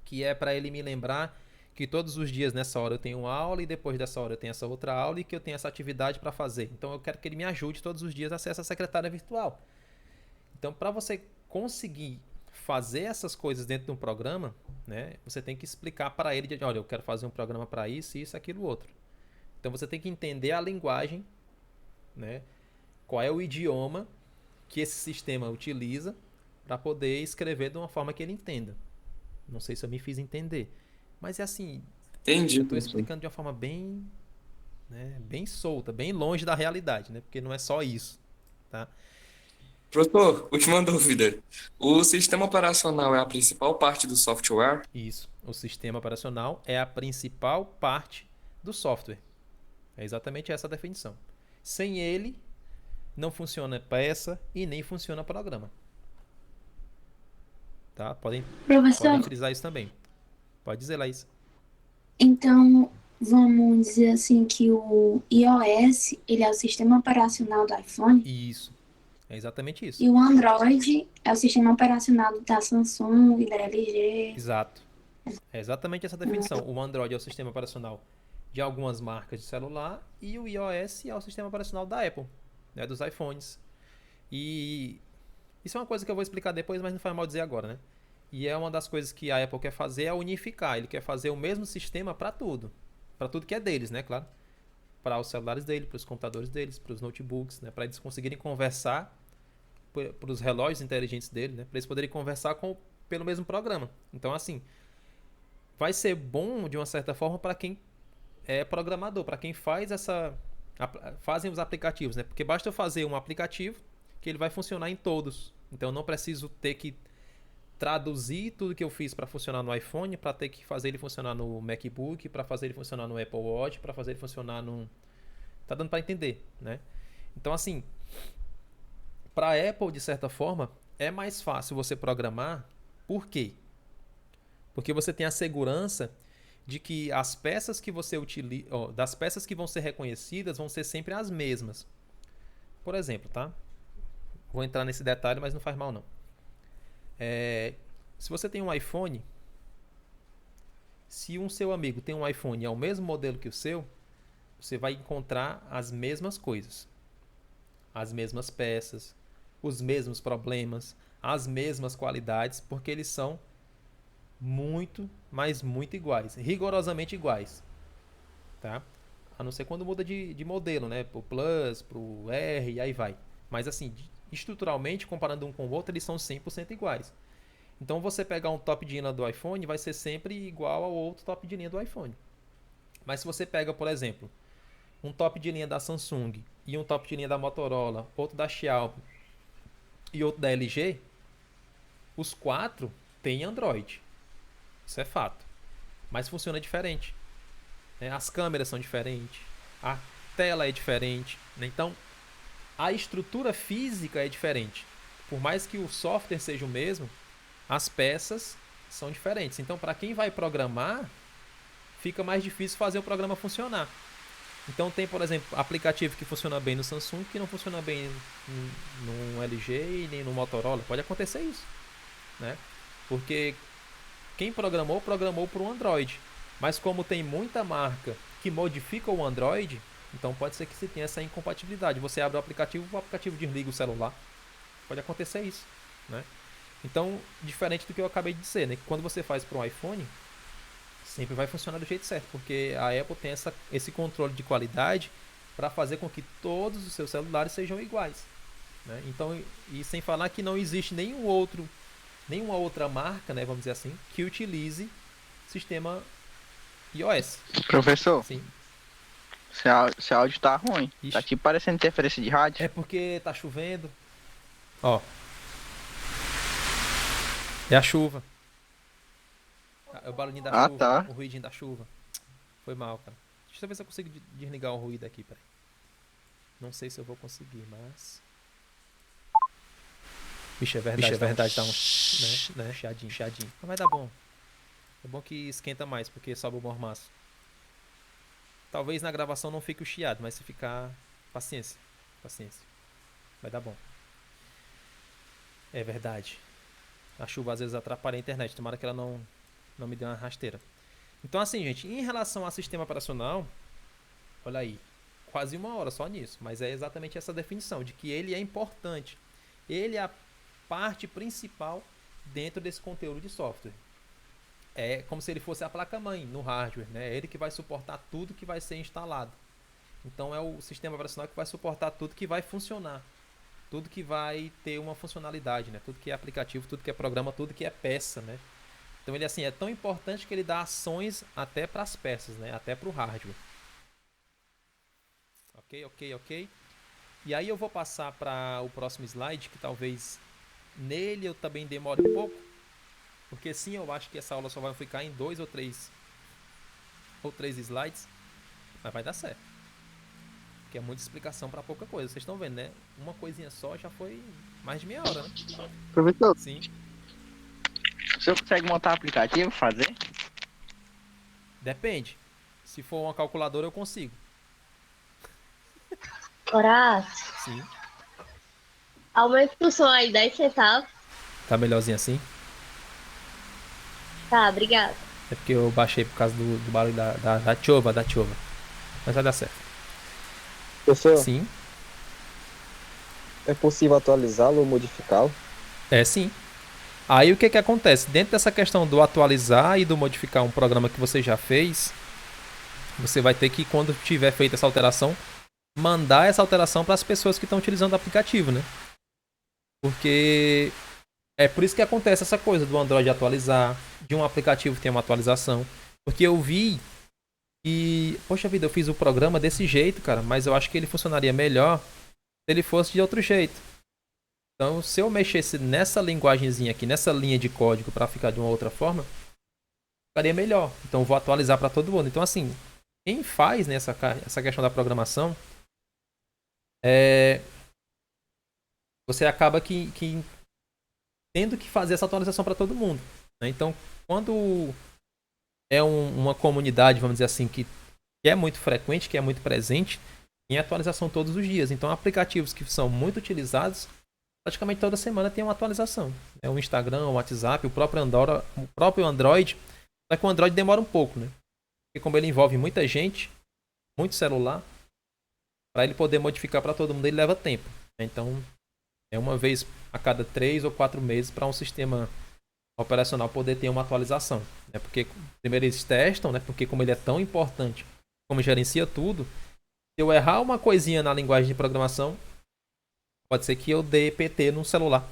que é para ele me lembrar que todos os dias nessa hora eu tenho uma aula e depois dessa hora eu tenho essa outra aula e que eu tenho essa atividade para fazer. Então eu quero que ele me ajude todos os dias a ser essa secretária virtual. Então, para você conseguir fazer essas coisas dentro de um programa, né, você tem que explicar para ele, olha, eu quero fazer um programa para isso, isso, aquilo, outro. Então você tem que entender a linguagem, né, qual é o idioma que esse sistema utiliza para poder escrever de uma forma que ele entenda. Não sei se eu me fiz entender. Mas é assim, Entendi. eu estou explicando de uma forma bem, né, bem solta, bem longe da realidade, né? Porque não é só isso, tá? Professor, última dúvida. O sistema operacional é a principal parte do software? Isso. O sistema operacional é a principal parte do software. É exatamente essa a definição. Sem ele, não funciona peça e nem funciona programa. Tá? Podem utilizar isso também. Pode dizer, Laís. Então, vamos dizer assim que o iOS, ele é o sistema operacional do iPhone. Isso. É exatamente isso. E o Android é o sistema operacional da Samsung e da LG. Exato. É exatamente essa definição. O Android é o sistema operacional de algumas marcas de celular e o iOS é o sistema operacional da Apple, né, dos iPhones. E isso é uma coisa que eu vou explicar depois, mas não faz mal dizer agora, né? E é uma das coisas que a Apple quer fazer é unificar. Ele quer fazer o mesmo sistema para tudo. Para tudo que é deles, né? Claro. Para os celulares dele, para os computadores deles, para os notebooks, né? Para eles conseguirem conversar, para os relógios inteligentes dele, né? Para eles poderem conversar pelo mesmo programa. Então, assim, vai ser bom, de uma certa forma, para quem é programador, para quem fazem os aplicativos, né? Porque basta eu fazer um aplicativo que ele vai funcionar em todos. Então, eu não preciso ter que traduzir tudo que eu fiz para funcionar no iPhone, para ter que fazer ele funcionar no MacBook, para fazer ele funcionar no Apple Watch, para fazer ele funcionar no... Tá dando para entender, né? Então, assim, para a Apple, de certa forma, é mais fácil você programar. Por quê? Porque você tem a segurança de que as peças que você utiliza, das peças que vão ser reconhecidas, vão ser sempre as mesmas. Por exemplo, tá? Vou entrar nesse detalhe, mas não faz mal não. Se você tem um iPhone, se um seu amigo tem um iPhone e é o mesmo modelo que o seu, você vai encontrar as mesmas coisas, as mesmas peças, os mesmos problemas, as mesmas qualidades, porque eles são muito, mas muito iguais, rigorosamente iguais, tá? A não ser quando muda de modelo, né? Pro Plus, pro R e aí vai. Mas assim, estruturalmente, comparando um com o outro, eles são 100% iguais. Então você pegar um top de linha do iPhone, vai ser sempre igual ao outro top de linha do iPhone. Mas se você pega, por exemplo, um top de linha da Samsung e um top de linha da Motorola, outro da Xiaomi e outro da LG, os 4 têm Android. Isso é fato. Mas funciona diferente. As câmeras são diferentes, a tela é diferente. Então, a estrutura física é diferente. Por mais que o software seja o mesmo, as peças são diferentes. Então, para quem vai programar, fica mais difícil fazer o programa funcionar. Então, tem, por exemplo, aplicativo que funciona bem no Samsung, que não funciona bem no LG e nem no Motorola. Pode acontecer isso, né? Porque quem programou para o Android. Mas como tem muita marca que modifica o Android, então pode ser que você tenha essa incompatibilidade. Você abre o aplicativo desliga o celular. Pode acontecer isso, né? Então, diferente do que eu acabei de dizer, né? Que quando você faz para um iPhone, sempre vai funcionar do jeito certo, porque a Apple tem esse controle de qualidade para fazer com que todos os seus celulares sejam iguais, né? Então, e sem falar que não existe nenhuma outra marca, né, vamos dizer assim, que utilize sistema iOS. Professor, Sim. Seu áudio tá ruim. Ixi. Tá tipo parecendo interferência de rádio. É porque tá chovendo. Ó. É a chuva. É o barulhinho da chuva. Tá. O ruidinho da chuva. Foi mal, cara. Deixa eu ver se eu consigo desligar o ruído aqui, peraí. Não sei se eu vou conseguir, mas... Bicho, é verdade, tá um... né? Chiadinho. Mas vai dar bom. É bom que esquenta mais, porque sobe o mormaço. Talvez na gravação não fique o chiado, mas se ficar... Paciência. Vai dar bom. É verdade. A chuva às vezes atrapalha a internet. Tomara que ela não me dê uma rasteira. Então assim, gente, em relação ao sistema operacional, olha aí, quase 1 hora só nisso. Mas é exatamente essa definição, de que ele é importante. Ele é a parte principal dentro desse conteúdo de software. É como se ele fosse a placa-mãe no hardware, né? É ele que vai suportar tudo que vai ser instalado. Então é o sistema operacional que vai suportar tudo que vai funcionar. Tudo que vai ter uma funcionalidade, né? Tudo que é aplicativo, tudo que é programa, tudo que é peça, né? Então ele assim é tão importante que ele dá ações até para as peças, né? Até para o hardware. Ok. E aí eu vou passar para o próximo slide, que talvez nele eu também demore um pouco. Porque sim, eu acho que essa aula só vai ficar em 2 ou 3 slides. Mas vai dar certo. Porque é muita explicação para pouca coisa. Vocês estão vendo, né? Uma coisinha só já foi mais de meia hora, né? Professor, Sim. o senhor consegue montar aplicativo, fazer? Depende. Se for uma calculadora, eu consigo. Horácio, Sim. aumenta o som aí 10 centavos. Tá melhorzinho assim? Tá, obrigada. É porque eu baixei por causa do barulho da chuva. Mas vai dar certo. Professor, Sim. é possível atualizá-lo ou modificá-lo? É sim. Aí o que acontece? Dentro dessa questão do atualizar e do modificar um programa que você já fez, você vai ter que, quando tiver feita essa alteração, mandar essa alteração para as pessoas que estão utilizando o aplicativo, né? Porque é por isso que acontece essa coisa do Android atualizar, de um aplicativo ter uma atualização. Porque eu vi e, poxa vida, eu fiz o programa desse jeito, cara, mas eu acho que ele funcionaria melhor se ele fosse de outro jeito. Então, se eu mexesse nessa linguagenzinha aqui, nessa linha de código para ficar de uma outra forma, ficaria melhor. Então, eu vou atualizar para todo mundo. Então, assim, quem faz, né, essa questão da programação, você acaba que tendo que fazer essa atualização para todo mundo, né? Então, quando é uma comunidade, vamos dizer assim, que é muito frequente, que é muito presente, tem atualização todos os dias. Então, aplicativos que são muito utilizados praticamente toda semana tem uma atualização. O Instagram, o WhatsApp, o próprio Android. Só que o Android demora um pouco, né? Porque como ele envolve muita gente, muito celular, para ele poder modificar para todo mundo, ele leva tempo. Então, é uma vez a cada 3 ou 4 meses para um sistema operacional poder ter uma atualização. Né? Porque primeiro eles testam, né? Porque como ele é tão importante, como gerencia tudo, se eu errar uma coisinha na linguagem de programação, pode ser que eu dê PT no celular.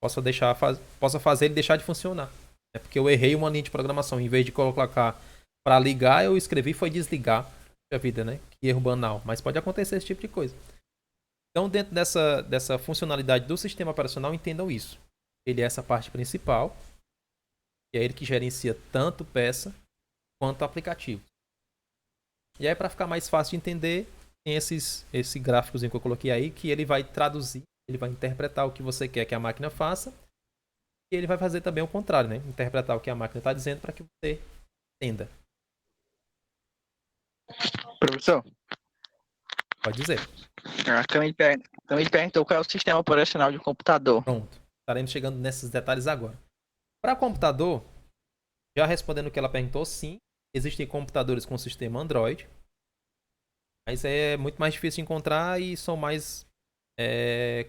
Possa fazer ele deixar de funcionar. É porque eu errei uma linha de programação. Em vez de colocar para ligar, eu escrevi foi desligar. A vida, né? Que erro banal. Mas pode acontecer esse tipo de coisa. Então, dentro dessa funcionalidade do sistema operacional, entendam isso. Ele é essa parte principal. E é ele que gerencia tanto peça quanto aplicativo. E aí, para ficar mais fácil de entender, tem esse gráficozinho que eu coloquei aí, que ele vai traduzir, ele vai interpretar o que você quer que a máquina faça. E ele vai fazer também o contrário, né? Interpretar o que a máquina está dizendo para que você entenda. Professor, Pode dizer. a Camille perguntou qual é o sistema operacional de um computador. Pronto. Estaremos chegando nesses detalhes agora. Para computador, já respondendo o que ela perguntou, sim, existem computadores com sistema Android, mas é muito mais difícil de encontrar e são mais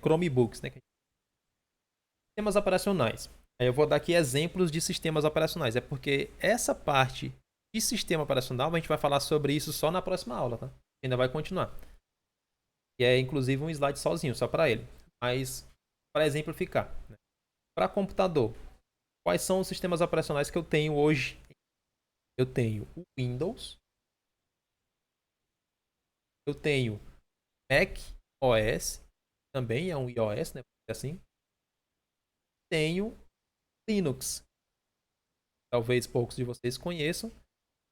Chromebooks, né? Sistemas operacionais. Aí eu vou dar aqui exemplos de sistemas operacionais. É porque essa parte de sistema operacional, a gente vai falar sobre isso só na próxima aula, tá? Ainda vai continuar. E é inclusive um slide sozinho, só para ele. Mas, para exemplificar, né? Para computador, quais são os sistemas operacionais que eu tenho hoje? Eu tenho o Windows. Eu tenho Mac OS. Também é um iOS, né? Assim. Tenho Linux. Talvez poucos de vocês conheçam,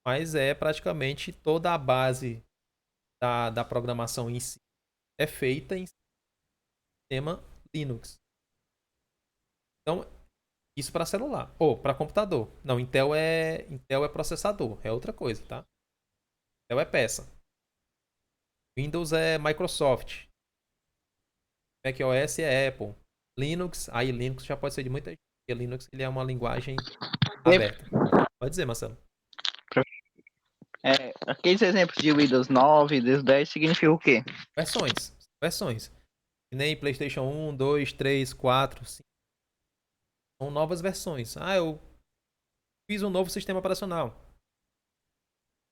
mas é praticamente toda a base da programação em si é feita em sistema Linux. Então, isso para celular. Ou para computador. Não, Intel é processador. É outra coisa, tá? Intel é peça. Windows é Microsoft. macOS é Apple. Linux, aí Linux já pode ser de muita gente. Porque Linux ele é uma linguagem aberta. Pode dizer, Marcelo. Aqueles exemplos de Windows 9, Windows 10 significam o quê? Versões. Que nem PlayStation 1, 2, 3, 4, 5. São novas versões. Eu fiz um novo sistema operacional.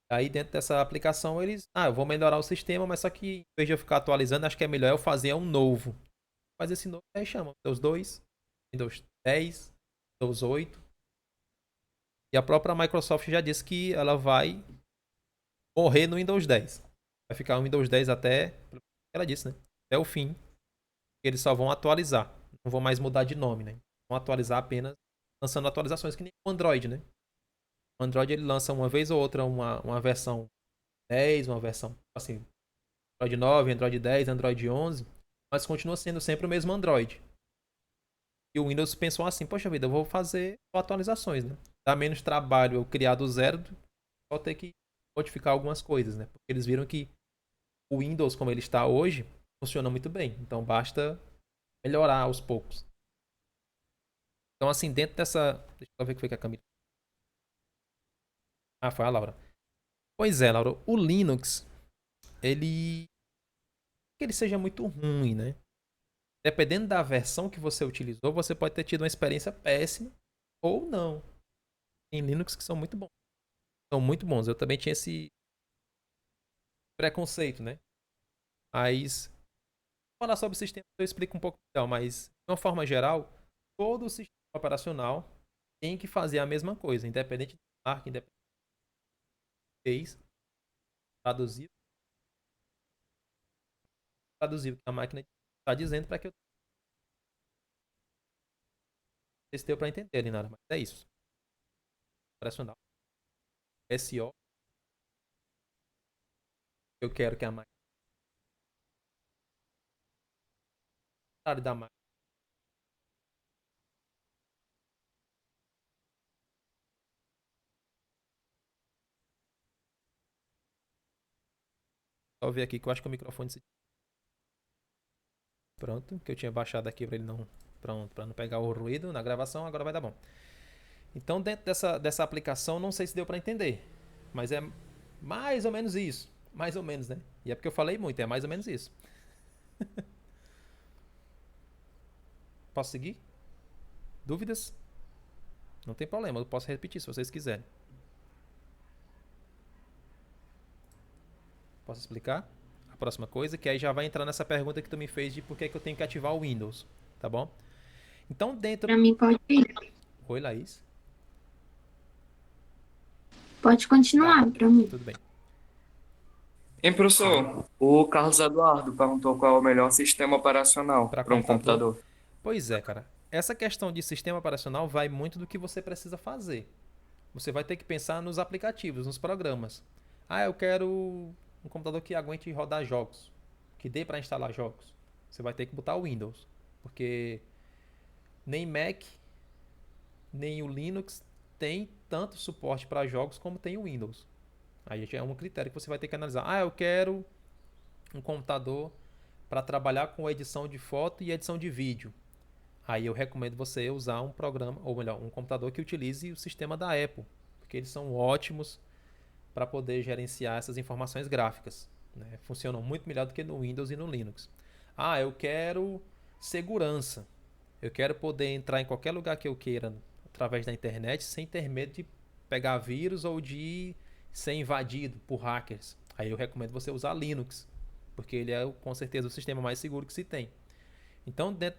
Aí dentro dessa aplicação eu vou melhorar o sistema, mas só que em vez de eu ficar atualizando, acho que é melhor eu fazer um novo. Mas esse novo aí chama Windows 2, Windows 10, Windows 8. E a própria Microsoft já disse que ela vai morrer no Windows 10. Vai ficar o Windows 10 até, ela disse, né? Até o fim. Eles só vão atualizar. Não vão mais mudar de nome, né? Vão atualizar apenas lançando atualizações, que nem o Android, né? O Android ele lança uma vez ou outra uma versão 10, uma versão assim, Android 9, Android 10, Android 11, mas continua sendo sempre o mesmo Android. E o Windows pensou assim, poxa vida, eu vou fazer atualizações, né? Dá menos trabalho eu criar do zero, só ter que modificar algumas coisas, né? Porque eles viram que o Windows, como ele está hoje, funciona muito bem. Então basta melhorar aos poucos. Então, assim, dentro dessa... Deixa eu ver o que foi que a Camila... foi a Laura. Pois é, Laura. O Linux, ele... que ele seja muito ruim, né? Dependendo da versão que você utilizou, você pode ter tido uma experiência péssima ou não. Tem Linux que são muito bons. São muito bons. Eu também tinha esse preconceito, né? Mas... falar sobre o sistema eu explico um pouco melhor, mas de uma forma geral, todo o sistema operacional tem que fazer a mesma coisa, independente de marca, independente de traduzir o que a máquina está dizendo para que eu deu para entender, Linara, mas é isso. Operacional. SO. Eu quero que a máquina da máquina. Só ver aqui que eu acho que o microfone se... Pronto, que eu tinha baixado aqui para ele não, para não pegar o ruído na gravação, agora vai dar bom. Então, dentro dessa aplicação, não sei se deu para entender, mas é mais ou menos isso. Mais ou menos, né? E é porque eu falei muito, é mais ou menos isso. Posso seguir? Dúvidas? Não tem problema, eu posso repetir se vocês quiserem. Posso explicar? A próxima coisa, que aí já vai entrar nessa pergunta que tu me fez de por que eu tenho que ativar o Windows, tá bom? Então, dentro... Pra mim, pode ir. Oi, Laís. Pode continuar, pra mim. Tudo bem. Hein, professor? O Carlos Eduardo perguntou qual é o melhor sistema operacional para um computador. Pois é, cara. Essa questão de sistema operacional vai muito do que você precisa fazer. Você vai ter que pensar nos aplicativos, nos programas. Ah, eu quero um computador que aguente rodar jogos, que dê para instalar jogos. Você vai ter que botar o Windows, porque nem Mac, nem o Linux tem tanto suporte para jogos como tem o Windows. Aí já é um critério que você vai ter que analisar. Ah, eu quero um computador para trabalhar com edição de foto e edição de vídeo. Aí eu recomendo você usar um programa, ou melhor, um computador que utilize o sistema da Apple, porque eles são ótimos para poder gerenciar essas informações gráficas, né? Funcionam muito melhor do que no Windows e no Linux. Ah, eu quero segurança. Eu quero poder entrar em qualquer lugar que eu queira através da internet sem ter medo de pegar vírus ou de ser invadido por hackers. Aí eu recomendo você usar Linux, porque ele é com certeza o sistema mais seguro que se tem. Então, dentro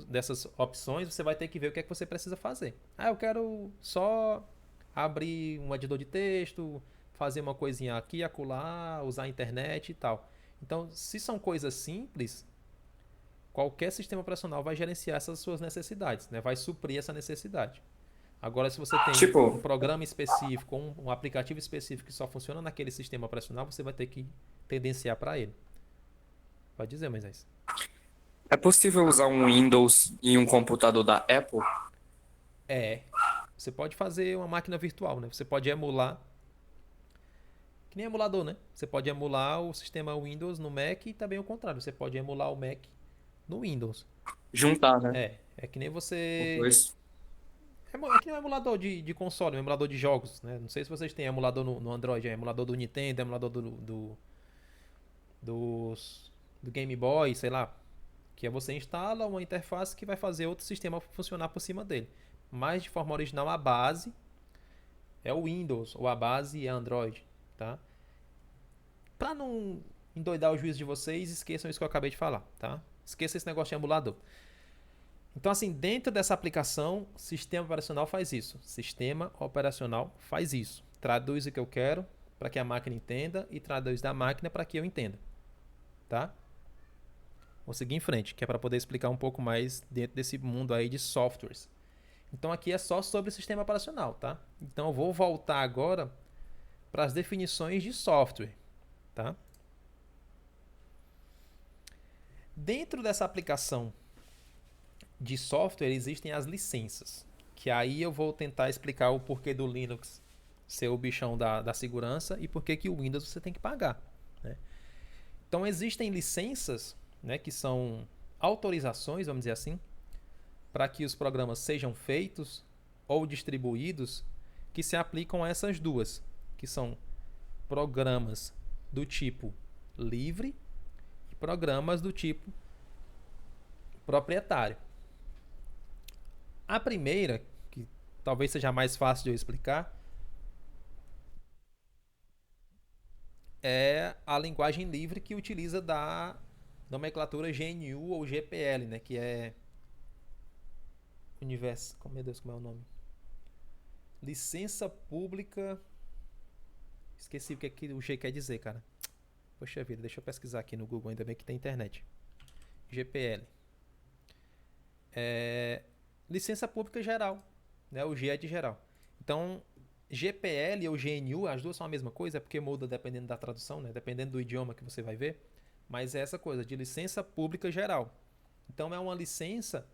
dessas opções, você vai ter que ver o que é que você precisa fazer. Ah, eu quero só abrir um editor de texto, fazer uma coisinha aqui, acolá, usar a internet e tal. Então, se são coisas simples, qualquer sistema operacional vai gerenciar essas suas necessidades, né? Vai suprir essa necessidade. Agora, se você tem um programa específico, um aplicativo específico que só funciona naquele sistema operacional, você vai ter que tendenciar para ele. Pode dizer, Moisés. É possível usar um Windows em um computador da Apple? É. Você pode fazer uma máquina virtual, né? Você pode emular, que nem emulador, né? Você pode emular o sistema Windows no Mac e também o contrário. Você pode emular o Mac no Windows. Juntar, né? É que nem você... Os dois. É que nem um emulador de console, um emulador de jogos, né? Não sei se vocês têm emulador no Android, é emulador do Nintendo, emulador do Game Boy, sei lá. Que é você instala uma interface que vai fazer outro sistema funcionar por cima dele. Mas de forma original a base é o Windows, ou a base é Android, tá? Pra não endoidar o juízo de vocês, esqueçam isso que eu acabei de falar, tá? Esqueça esse negócio de emulador. Então, assim, dentro dessa aplicação, sistema operacional faz isso. Sistema operacional faz isso. Traduz o que eu quero para que a máquina entenda e traduz da máquina para que eu entenda. Tá? Vou seguir em frente, que é para poder explicar um pouco mais dentro desse mundo aí de softwares. Então, aqui é só sobre o sistema operacional, tá? Então, eu vou voltar agora para as definições de software, tá? Dentro dessa aplicação de software existem as licenças, que aí eu vou tentar explicar o porquê do Linux ser o bichão da segurança e porquê que o Windows você tem que pagar, né? Então existem licenças, né, que são autorizações, vamos dizer assim, para que os programas sejam feitos ou distribuídos que se aplicam a essas duas, que são programas do tipo livre e programas do tipo proprietário. A primeira, que talvez seja mais fácil de eu explicar, é a linguagem livre que utiliza da nomenclatura GNU ou GPL, né, que é meu Deus, como é o nome? Licença Pública. Esqueci o que o G quer dizer, cara. Poxa vida, deixa eu pesquisar aqui no Google, ainda bem que tem internet. GPL. Licença Pública Geral, né? O G é de geral. Então, GPL ou GNU, as duas são a mesma coisa, é porque muda dependendo da tradução, né? Dependendo do idioma que você vai ver. Mas é essa coisa de licença pública geral. Então, é uma licença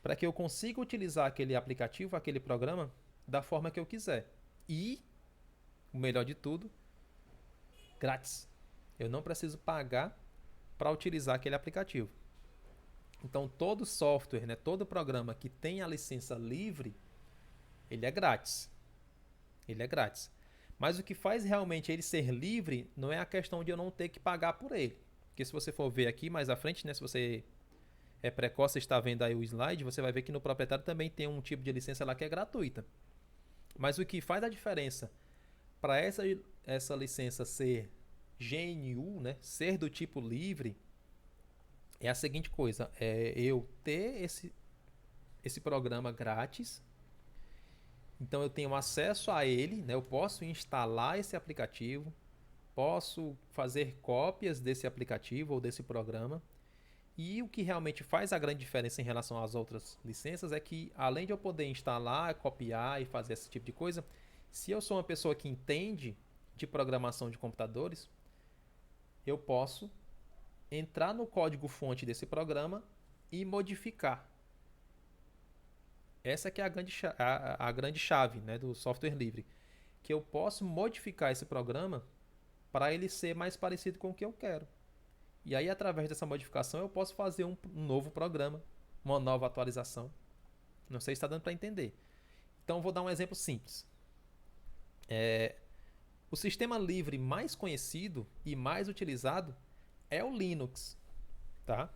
para que eu consiga utilizar aquele aplicativo, aquele programa, da forma que eu quiser. E, o melhor de tudo, grátis. Eu não preciso pagar para utilizar aquele aplicativo. Então, todo software, né, todo programa que tem a licença livre, ele é grátis. Ele é grátis. Mas o que faz realmente ele ser livre não é a questão de eu não ter que pagar por ele. Porque se você for ver aqui mais à frente, né, se você é precoce e está vendo aí o slide, você vai ver que no proprietário também tem um tipo de licença lá que é gratuita. Mas o que faz a diferença para essa licença ser GNU, né, ser do tipo livre, é a seguinte coisa: é eu ter esse programa grátis. Então eu tenho acesso a ele, né, eu posso instalar esse aplicativo, posso fazer cópias desse aplicativo ou desse programa. E o que realmente faz a grande diferença em relação às outras licenças é que, além de eu poder instalar, copiar e fazer esse tipo de coisa, se eu sou uma pessoa que entende de programação de computadores, eu posso entrar no código-fonte desse programa e modificar. Essa que é a grande chave, né, do software livre. Que eu posso modificar esse programa para ele ser mais parecido com o que eu quero. E aí, através dessa modificação, eu posso fazer um novo programa, uma nova atualização. Não sei se está dando para entender. Então, vou dar um exemplo simples. O sistema livre mais conhecido e mais utilizado é o Linux. Tá?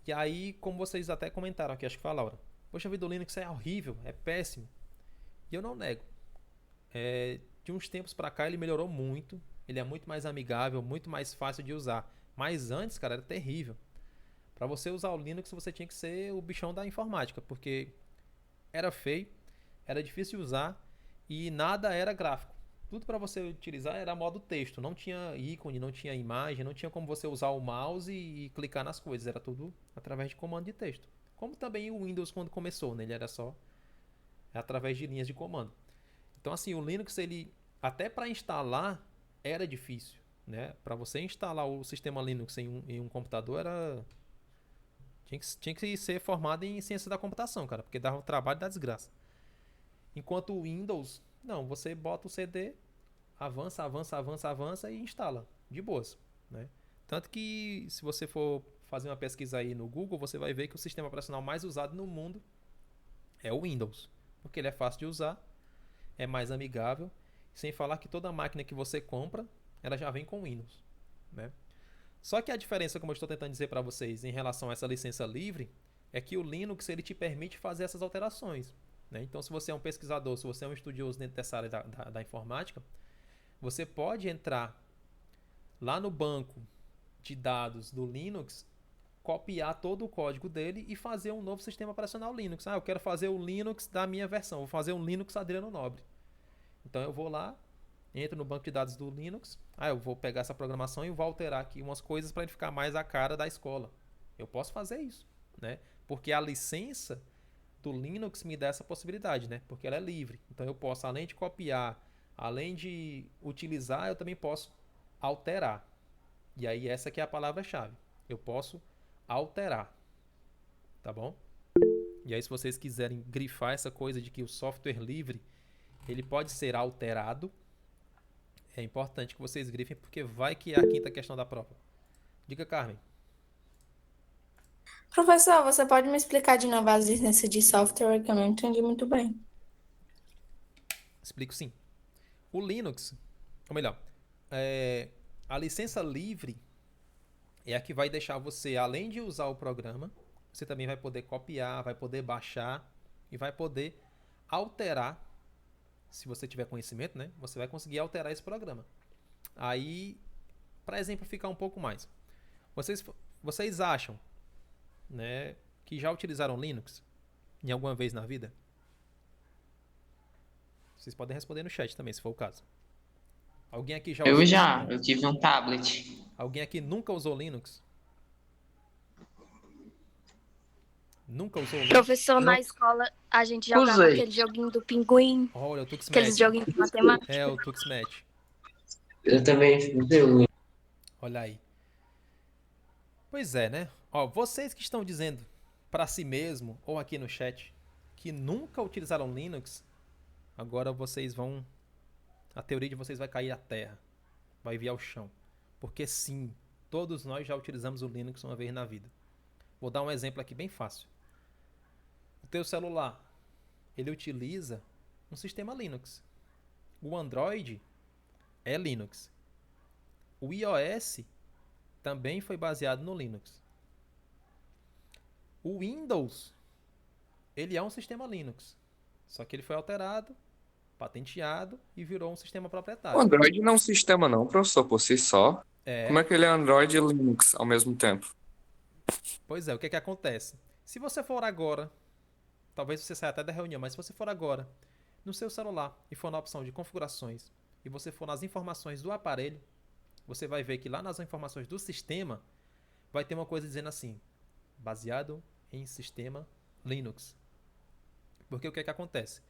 E aí, como vocês até comentaram aqui, acho que foi a Laura. Poxa vida, o Linux é horrível, é péssimo. E eu não nego. De uns tempos para cá, ele melhorou muito. Ele é muito mais amigável, muito mais fácil de usar. Mas antes, cara, era terrível. Para você usar o Linux, você tinha que ser o bichão da informática, porque era feio, era difícil de usar e nada era gráfico. Tudo para você utilizar era modo texto, não tinha ícone, não tinha imagem, não tinha como você usar o mouse e clicar nas coisas, era tudo através de comando de texto. Como também o Windows quando começou, né? Ele era só através de linhas de comando. Então assim, o Linux, ele até para instalar era difícil. Né? Para você instalar o sistema Linux em um computador tinha que ser formado em ciência da computação, cara, porque dava um trabalho da desgraça. Enquanto o Windows, não, você bota o CD, avança e instala, de boas, né? Tanto que se você for fazer uma pesquisa aí no Google, você vai ver que o sistema operacional mais usado no mundo é o Windows, porque ele é fácil de usar, é mais amigável, sem falar que toda máquina que você compra ela já vem com Windows, né? Só que a diferença, como eu estou tentando dizer para vocês, em relação a essa licença livre, é que o Linux ele te permite fazer essas alterações, né? Então, se você é um pesquisador, se você é um estudioso dentro dessa área da informática, você pode entrar lá no banco de dados do Linux, copiar todo o código dele e fazer um novo sistema operacional Linux. Eu quero fazer o Linux da minha versão, vou fazer um Linux Adriano Nobre. Então, eu vou lá, entro no banco de dados do Linux, eu vou pegar essa programação e vou alterar aqui umas coisas para ele ficar mais a cara da escola. Eu posso fazer isso, né? Porque a licença do Linux me dá essa possibilidade, né? Porque ela é livre. Então eu posso, além de copiar, além de utilizar, eu também posso alterar. E aí essa que é a palavra-chave. Eu posso alterar. Tá bom? E aí se vocês quiserem grifar essa coisa de que o software livre, ele pode ser alterado, é importante que vocês grifem, porque vai que é a quinta questão da prova. Diga, Carmen. Professor, você pode me explicar de novo as licenças de software que eu não entendi muito bem? Explico sim. O Linux, ou melhor, a licença livre é a que vai deixar você, além de usar o programa, você também vai poder copiar, vai poder baixar e vai poder alterar. Se você tiver conhecimento, né, você vai conseguir alterar esse programa. Aí, para exemplificar um pouco mais, vocês acham, né, que já utilizaram Linux em alguma vez na vida? Vocês podem responder no chat também, se for o caso. Alguém aqui já usou? Eu tive um tablet. Alguém aqui nunca usou Linux? Nunca usou Linux? Professor, na escola a gente jogava aquele joguinho do pinguim. Olha, o Tuxmatch. Aqueles joguinhos de matemática. É, o Tuxmatch. Eu também usei. Olha aí. Pois é, né? Vocês que estão dizendo para si mesmo, ou aqui no chat, que nunca utilizaram Linux, agora vocês vão... A teoria de vocês vai cair à terra. Vai vir ao chão. Porque sim, todos nós já utilizamos o Linux uma vez na vida. Vou dar um exemplo aqui bem fácil. O teu celular, ele utiliza um sistema Linux. O Android é Linux. O iOS também foi baseado no Linux. O Windows, ele é um sistema Linux. Só que ele foi alterado, patenteado e virou um sistema proprietário. O Android não é um sistema não, professor, por si só. Como é que ele é Android e Linux ao mesmo tempo? Pois é, o que é que acontece? Se você for agora, talvez você saia até da reunião, mas se você for agora no seu celular e for na opção de configurações e você for nas informações do aparelho, você vai ver que lá nas informações do sistema vai ter uma coisa dizendo assim, baseado em sistema Linux. Porque o que é que acontece?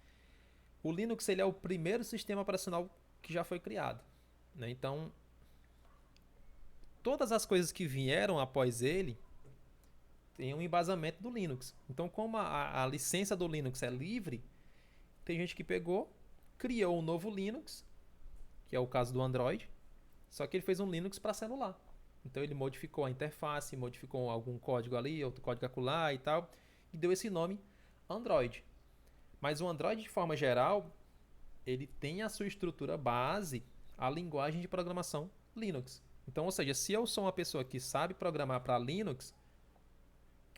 O Linux ele é o primeiro sistema operacional que já foi criado, né? Então, todas as coisas que vieram após ele tem um embasamento do Linux. Então, como a licença do Linux é livre, tem gente que pegou, criou um novo Linux, que é o caso do Android, só que ele fez um Linux para celular. Então, ele modificou a interface, modificou algum código ali, outro código acolá e tal, e deu esse nome Android. Mas o Android, de forma geral, ele tem a sua estrutura base, a linguagem de programação Linux. Então, ou seja, se eu sou uma pessoa que sabe programar para Linux,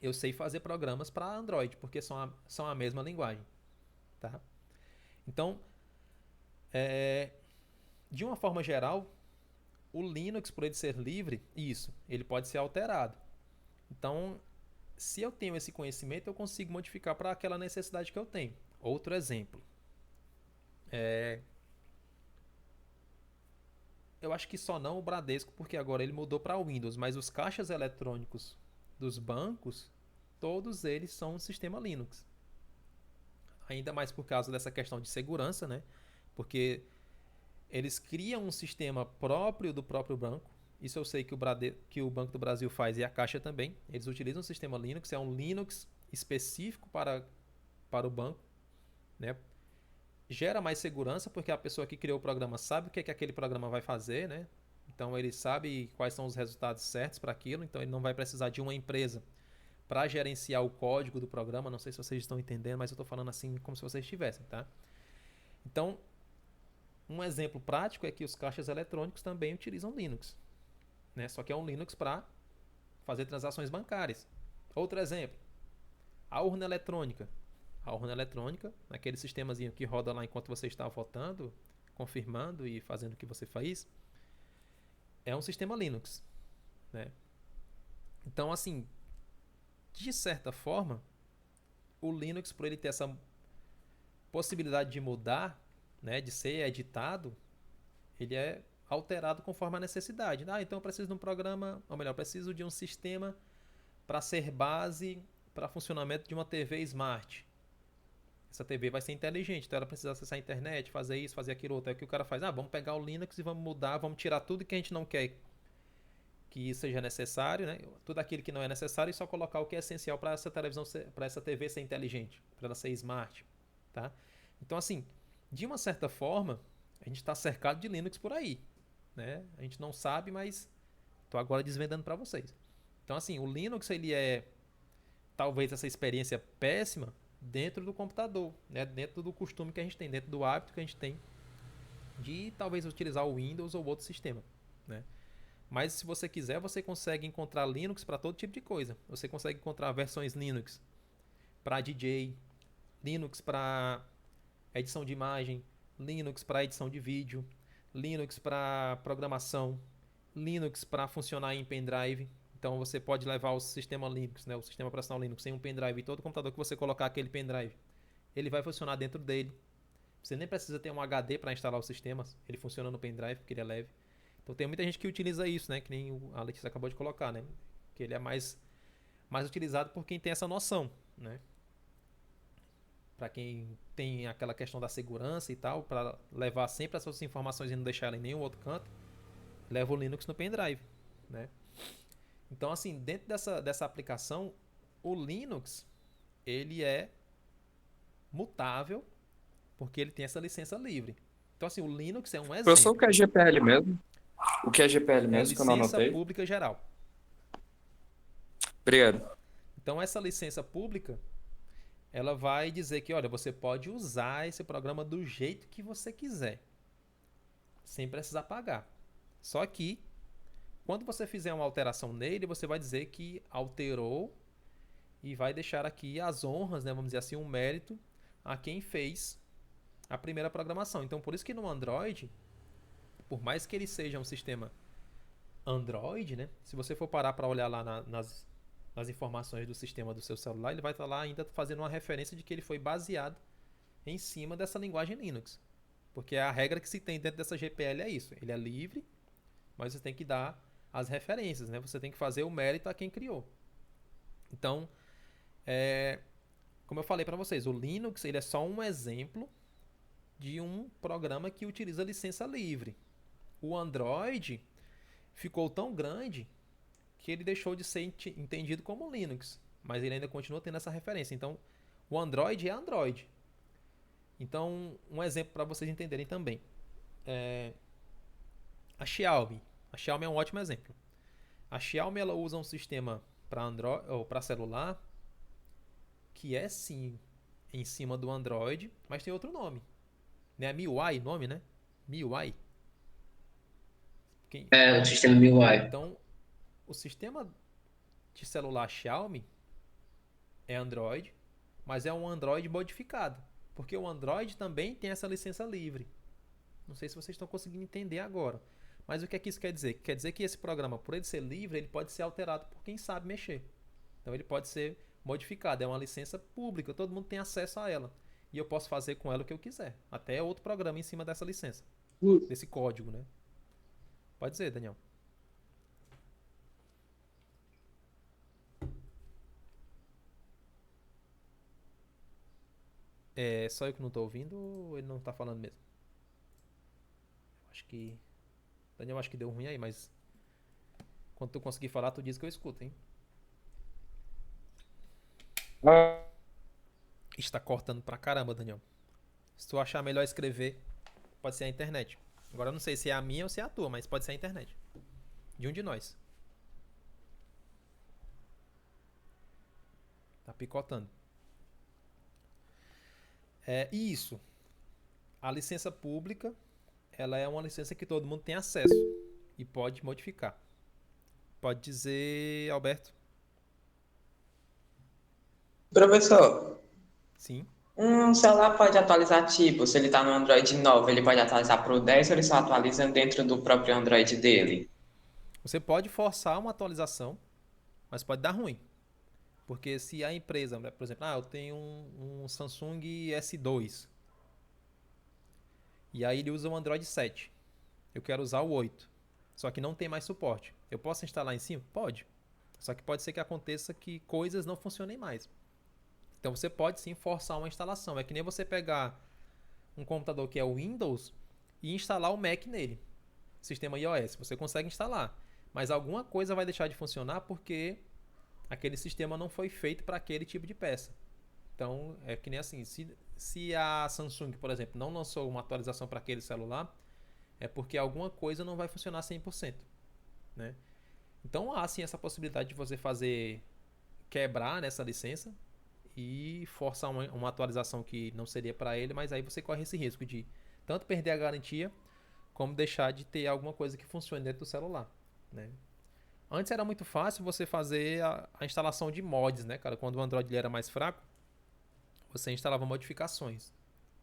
eu sei fazer programas para Android, porque são a mesma linguagem. Tá? Então, de uma forma geral, o Linux, por ele ser livre, ele pode ser alterado. Então, se eu tenho esse conhecimento, eu consigo modificar para aquela necessidade que eu tenho. Outro exemplo. Eu acho que só não o Bradesco, porque agora ele mudou para Windows, mas os caixas eletrônicos dos bancos, todos eles são um sistema Linux. Ainda mais por causa dessa questão de segurança, né? Porque eles criam um sistema próprio do próprio banco. Isso eu sei que o Banco do Brasil faz e a Caixa também. Eles utilizam o sistema Linux, é um Linux específico para o banco, né? Gera mais segurança porque a pessoa que criou o programa sabe o que é que aquele programa vai fazer, né? Então ele sabe quais são os resultados certos para aquilo, então ele não vai precisar de uma empresa para gerenciar o código do programa. Não sei se vocês estão entendendo, mas eu estou falando assim como se vocês estivessem, tá? Então, um exemplo prático é que os caixas eletrônicos também utilizam Linux, né? Só que é um Linux para fazer transações bancárias. Outro exemplo, a urna eletrônica. A urna eletrônica, aquele sistemazinho que roda lá enquanto você está votando, confirmando e fazendo o que você faz, é um sistema Linux, né? Então, assim, de certa forma, o Linux, por ele ter essa possibilidade de mudar, né, de ser editado, ele é alterado conforme a necessidade. Então eu preciso de um programa, ou melhor, preciso de um sistema para ser base para funcionamento de uma TV Smart. Essa TV vai ser inteligente, então ela precisa acessar a internet, fazer isso, fazer aquilo outro. É o que o cara faz. Vamos pegar o Linux e vamos mudar, vamos tirar tudo que a gente não quer que seja necessário, né? Tudo aquilo que não é necessário e só colocar o que é essencial para essa televisão, para essa TV ser inteligente, para ela ser smart, tá? Então, assim, de uma certa forma, a gente está cercado de Linux por aí, né? A gente não sabe, mas estou agora desvendando para vocês. Então, assim, o Linux, ele é talvez essa experiência péssima dentro do computador, né? Dentro do costume que a gente tem, dentro do hábito que a gente tem de talvez utilizar o Windows ou outro sistema, né? Mas se você quiser, você consegue encontrar Linux para todo tipo de coisa. Você consegue encontrar versões Linux para DJ, Linux para edição de imagem, Linux para edição de vídeo, Linux para programação, Linux para funcionar em pendrive. Então você pode levar o sistema Linux, né, o sistema operacional Linux em um pendrive, e todo computador que você colocar aquele pendrive, ele vai funcionar dentro dele. Você nem precisa ter um HD para instalar o sistema, ele funciona no pendrive porque ele é leve. Então tem muita gente que utiliza isso, né, que nem a Letícia acabou de colocar, né, que ele é mais utilizado por quem tem essa noção, né? Para quem tem aquela questão da segurança e tal, para levar sempre as suas informações e não deixar ela em nenhum outro canto, leva o Linux no pendrive, né? Então, assim, dentro dessa aplicação, o Linux, ele é mutável, porque ele tem essa licença livre. Então, assim, o Linux é um exemplo. Professor, o que é GPL mesmo? O que é GPL mesmo, que eu não licença anotei? Pública Geral. Obrigado. Então essa licença pública, ela vai dizer que, olha, você pode usar esse programa do jeito que você quiser, sem precisar pagar. Só que, quando você fizer uma alteração nele, você vai dizer que alterou e vai deixar aqui as honras, né, vamos dizer assim, um mérito a quem fez a primeira programação. Então, por isso que no Android, por mais que ele seja um sistema Android, né, se você for parar para olhar lá nas informações do sistema do seu celular, ele vai estar lá ainda fazendo uma referência de que ele foi baseado em cima dessa linguagem Linux. Porque a regra que se tem dentro dessa GPL é isso. Ele é livre, mas você tem que dar as referências, né? Você tem que fazer o mérito a quem criou. Então, como eu falei para vocês, o Linux ele é só um exemplo de um programa que utiliza licença livre. O Android ficou tão grande que ele deixou de ser entendido como Linux, mas ele ainda continua tendo essa referência. Então, o Android é Android. Então, um exemplo para vocês entenderem também. A Xiaomi. A Xiaomi é um ótimo exemplo. A Xiaomi ela usa um sistema para Android ou para celular que é sim em cima do Android, mas tem outro nome. Né? A MIUI, nome, né? MIUI. O sistema MIUI. Então, o sistema de celular Xiaomi é Android, mas é um Android modificado. Porque o Android também tem essa licença livre. Não sei se vocês estão conseguindo entender agora. Mas o que é que isso quer dizer? Quer dizer que esse programa, por ele ser livre, ele pode ser alterado por quem sabe mexer. Então ele pode ser modificado. É uma licença pública, todo mundo tem acesso a ela. E eu posso fazer com ela o que eu quiser. Até outro programa em cima dessa licença. Desse código, né? Pode dizer, Daniel. É só eu que não tô ouvindo ou ele não tá falando mesmo? Acho que... Daniel, acho que deu ruim aí, mas... Quando tu conseguir falar, tu diz que eu escuto, hein? Está cortando pra caramba, Daniel. Se tu achar melhor escrever, pode ser a internet. Agora eu não sei se é a minha ou se é a tua, mas pode ser a internet. De um de nós. Tá picotando. Isso. A licença pública, ela é uma licença que todo mundo tem acesso e pode modificar. Pode dizer, Alberto. Professor, Sim. um celular pode atualizar, tipo, se ele tá no Android 9, ele pode atualizar pro 10 ou ele só atualiza dentro do próprio Android dele? Você pode forçar uma atualização, mas pode dar ruim. Porque se a empresa, por exemplo, eu tenho um Samsung S2 e aí ele usa o Android 7. Eu quero usar o 8, só que não tem mais suporte. Eu posso instalar em cima? Pode. Só que pode ser que aconteça que coisas não funcionem mais. Então você pode sim forçar uma instalação. É que nem você pegar um computador que é o Windows e instalar o Mac nele. Sistema iOS. Você consegue instalar. Mas alguma coisa vai deixar de funcionar porque aquele sistema não foi feito para aquele tipo de peça. Então, é que nem assim, se a Samsung, por exemplo, não lançou uma atualização para aquele celular, é porque alguma coisa não vai funcionar 100%, né? Então, há sim essa possibilidade de você quebrar nessa licença e forçar uma atualização que não seria para ele, mas aí você corre esse risco de tanto perder a garantia, como deixar de ter alguma coisa que funcione dentro do celular, né? Antes era muito fácil você fazer a instalação de mods, né, cara? Quando o Android ele era mais fraco, você instalava modificações,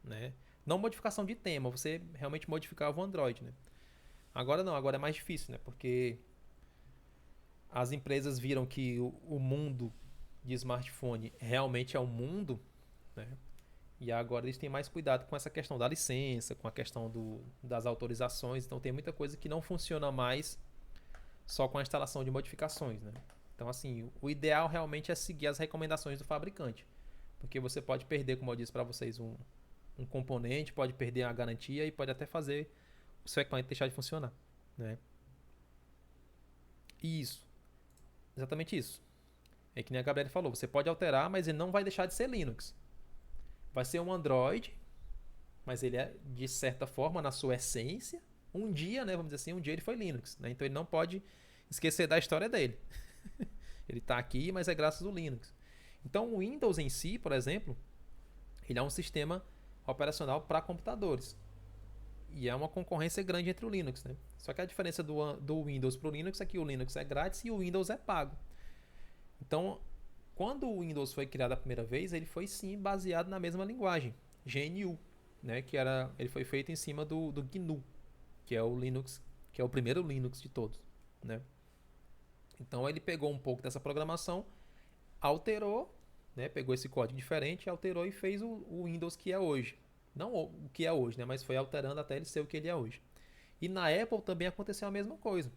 né? Não modificação de tema, você realmente modificava o Android, né? Agora não, agora é mais difícil, né? Porque as empresas viram que o mundo de smartphone realmente é um mundo, né? E agora eles têm mais cuidado com essa questão da licença, com a questão das autorizações. Então tem muita coisa que não funciona mais só com a instalação de modificações, né? Então, assim, o ideal realmente é seguir as recomendações do fabricante. Porque você pode perder, como eu disse para vocês, um componente, pode perder a garantia e pode até fazer o seu equipamento deixar de funcionar, né? Isso. Exatamente isso. É que nem a Gabriela falou, você pode alterar, mas ele não vai deixar de ser Linux. Vai ser um Android, mas ele é, de certa forma, na sua essência, um dia, né, vamos dizer assim, um dia ele foi Linux, né? Então ele não pode esquecer da história dele. Ele está aqui, mas é graças ao Linux. Então o Windows em si, por exemplo, ele é um sistema operacional para computadores. E é uma concorrência grande entre o Linux, né? Só que a diferença do Windows para o Linux é que o Linux é grátis e o Windows é pago. Então, quando o Windows foi criado a primeira vez, ele foi sim baseado na mesma linguagem, GNU, né? Ele foi feito em cima do GNU, que é o Linux, que é o primeiro Linux de todos, né? Então ele pegou um pouco dessa programação, alterou, né? Pegou esse código diferente, alterou e fez o Windows que é hoje. Não o que é hoje, né? Mas foi alterando até ele ser o que ele é hoje. E na Apple também aconteceu a mesma coisa.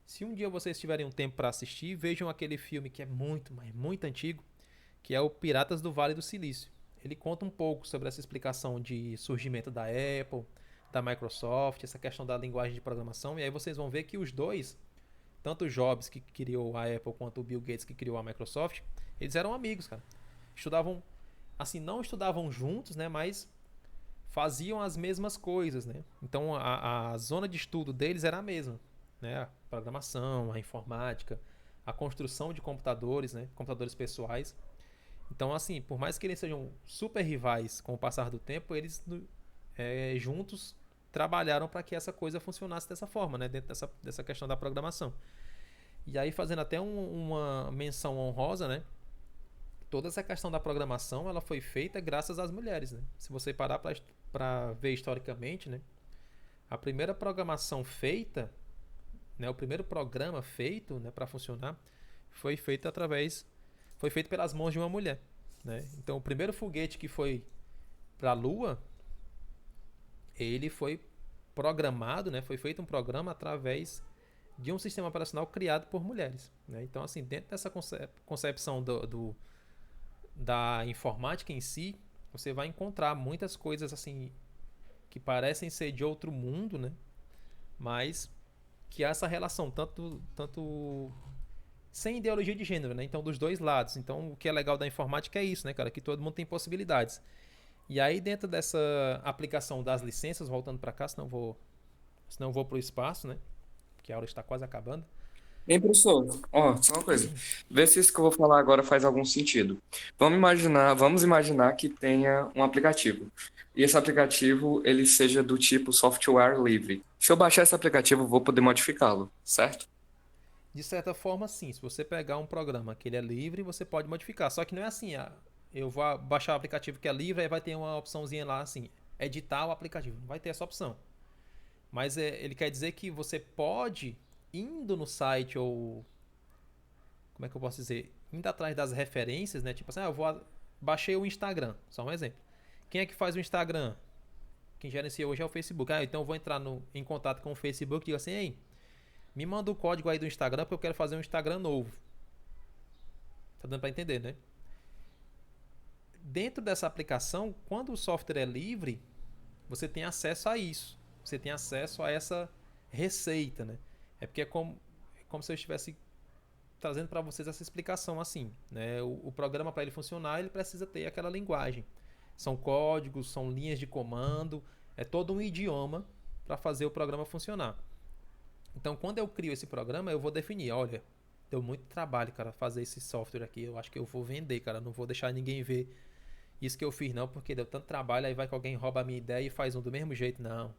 Se um dia vocês tiverem um tempo para assistir, vejam aquele filme que é muito, mas muito antigo, que é o Piratas do Vale do Silício. Ele conta um pouco sobre essa explicação de surgimento da Apple, da Microsoft, essa questão da linguagem de programação. E aí vocês vão ver que os dois, tanto o Jobs que criou a Apple quanto o Bill Gates que criou a Microsoft, eles eram amigos, cara. Estudavam, assim, não estudavam juntos, né? Mas faziam as mesmas coisas, né? Então a zona de estudo deles era a mesma, né? A programação, a informática, a construção de computadores, né? Computadores pessoais. Então, assim, por mais que eles sejam super rivais com o passar do tempo, eles juntos trabalharam para que essa coisa funcionasse dessa forma, né? Dentro dessa questão da programação. E aí, fazendo até uma menção honrosa, né? Toda essa questão da programação, ela foi feita graças às mulheres, né? Se você parar para ver historicamente, né? A primeira programação feita, né? O primeiro programa feito, né? Para funcionar, foi feito pelas mãos de uma mulher, né? Então, o primeiro foguete que foi para a Lua, ele foi programado, né? Foi feito um programa através de um sistema operacional criado por mulheres, né? Então, assim, dentro dessa concepção da informática em si, você vai encontrar muitas coisas assim que parecem ser de outro mundo, né? Mas que há essa relação tanto sem ideologia de gênero, né? Então, dos dois lados. Então, o que é legal da informática é isso, né, cara? Que todo mundo tem possibilidades. E aí, dentro dessa aplicação das licenças, voltando para cá, senão eu vou para o espaço, né? Porque a aula está quase acabando. Bem, professor, só uma coisa. Vê se isso que eu vou falar agora faz algum sentido. Vamos imaginar que tenha um aplicativo. E esse aplicativo, ele seja do tipo software livre. Se eu baixar esse aplicativo, eu vou poder modificá-lo, certo? De certa forma, sim. Se você pegar um programa que ele é livre, você pode modificar. Só que não é assim, eu vou baixar o aplicativo que é livre, aí vai ter uma opçãozinha lá assim, editar o aplicativo. Não vai ter essa opção. Mas ele quer dizer que você pode, indo no site ou... Como é que eu posso dizer? Indo atrás das referências, né? Tipo assim, baixei o Instagram, só um exemplo. Quem é que faz o Instagram? Quem gerencia hoje é o Facebook. Então eu vou entrar em contato com o Facebook e digo assim, ei, me manda o código aí do Instagram porque eu quero fazer um Instagram novo. Tá dando pra entender, né? Dentro dessa aplicação, quando o software é livre, você tem acesso a isso. Você tem acesso a essa receita, né? É porque é como se eu estivesse trazendo para vocês essa explicação assim, né? O programa, para ele funcionar, ele precisa ter aquela linguagem. São códigos, são linhas de comando, é todo um idioma para fazer o programa funcionar. Então, quando eu crio esse programa, eu vou definir, olha, deu muito trabalho, cara, fazer esse software aqui, eu acho que eu vou vender, cara, não vou deixar ninguém ver isso que eu fiz não, porque deu tanto trabalho, aí vai que alguém rouba a minha ideia e faz um do mesmo jeito, não.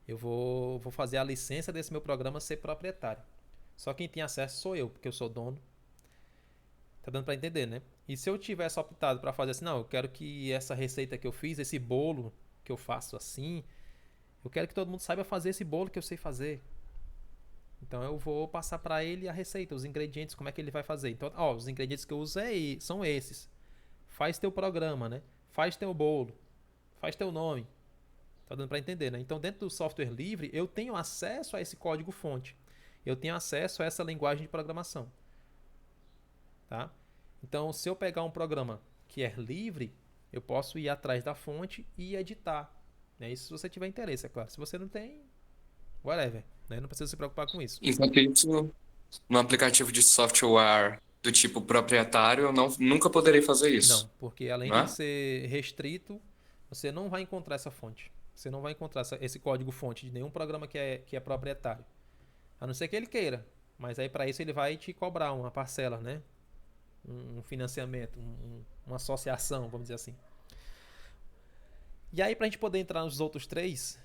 Eu vou fazer a licença desse meu programa ser proprietário. Só quem tem acesso sou eu, porque eu sou dono. Tá dando para entender, né? E se eu tivesse optado para fazer assim, não, eu quero que essa receita que eu fiz, esse bolo que eu faço assim, eu quero que todo mundo saiba fazer esse bolo que eu sei fazer. Então eu vou passar para ele a receita, os ingredientes, como é que ele vai fazer. Então, os ingredientes que eu uso são esses. Faz teu programa, né? Faz teu bolo. Faz teu nome. Tá dando para entender, né? Então, dentro do software livre, eu tenho acesso a esse código-fonte. Eu tenho acesso a essa linguagem de programação. Tá? Então, se eu pegar um programa que é livre, eu posso ir atrás da fonte e editar. Né? Isso se você tiver interesse, é claro. Se você não tem, whatever. Né? Não precisa se preocupar com isso. Enquanto isso, no aplicativo de software do tipo proprietário, eu nunca poderei fazer isso. Não, porque além de ser restrito, você não vai encontrar essa fonte. Você não vai encontrar esse código-fonte de nenhum programa que é proprietário. A não ser que ele queira. Mas aí para isso ele vai te cobrar uma parcela, né? um financiamento, uma associação, vamos dizer assim. E aí, para a gente poder entrar nos outros 3,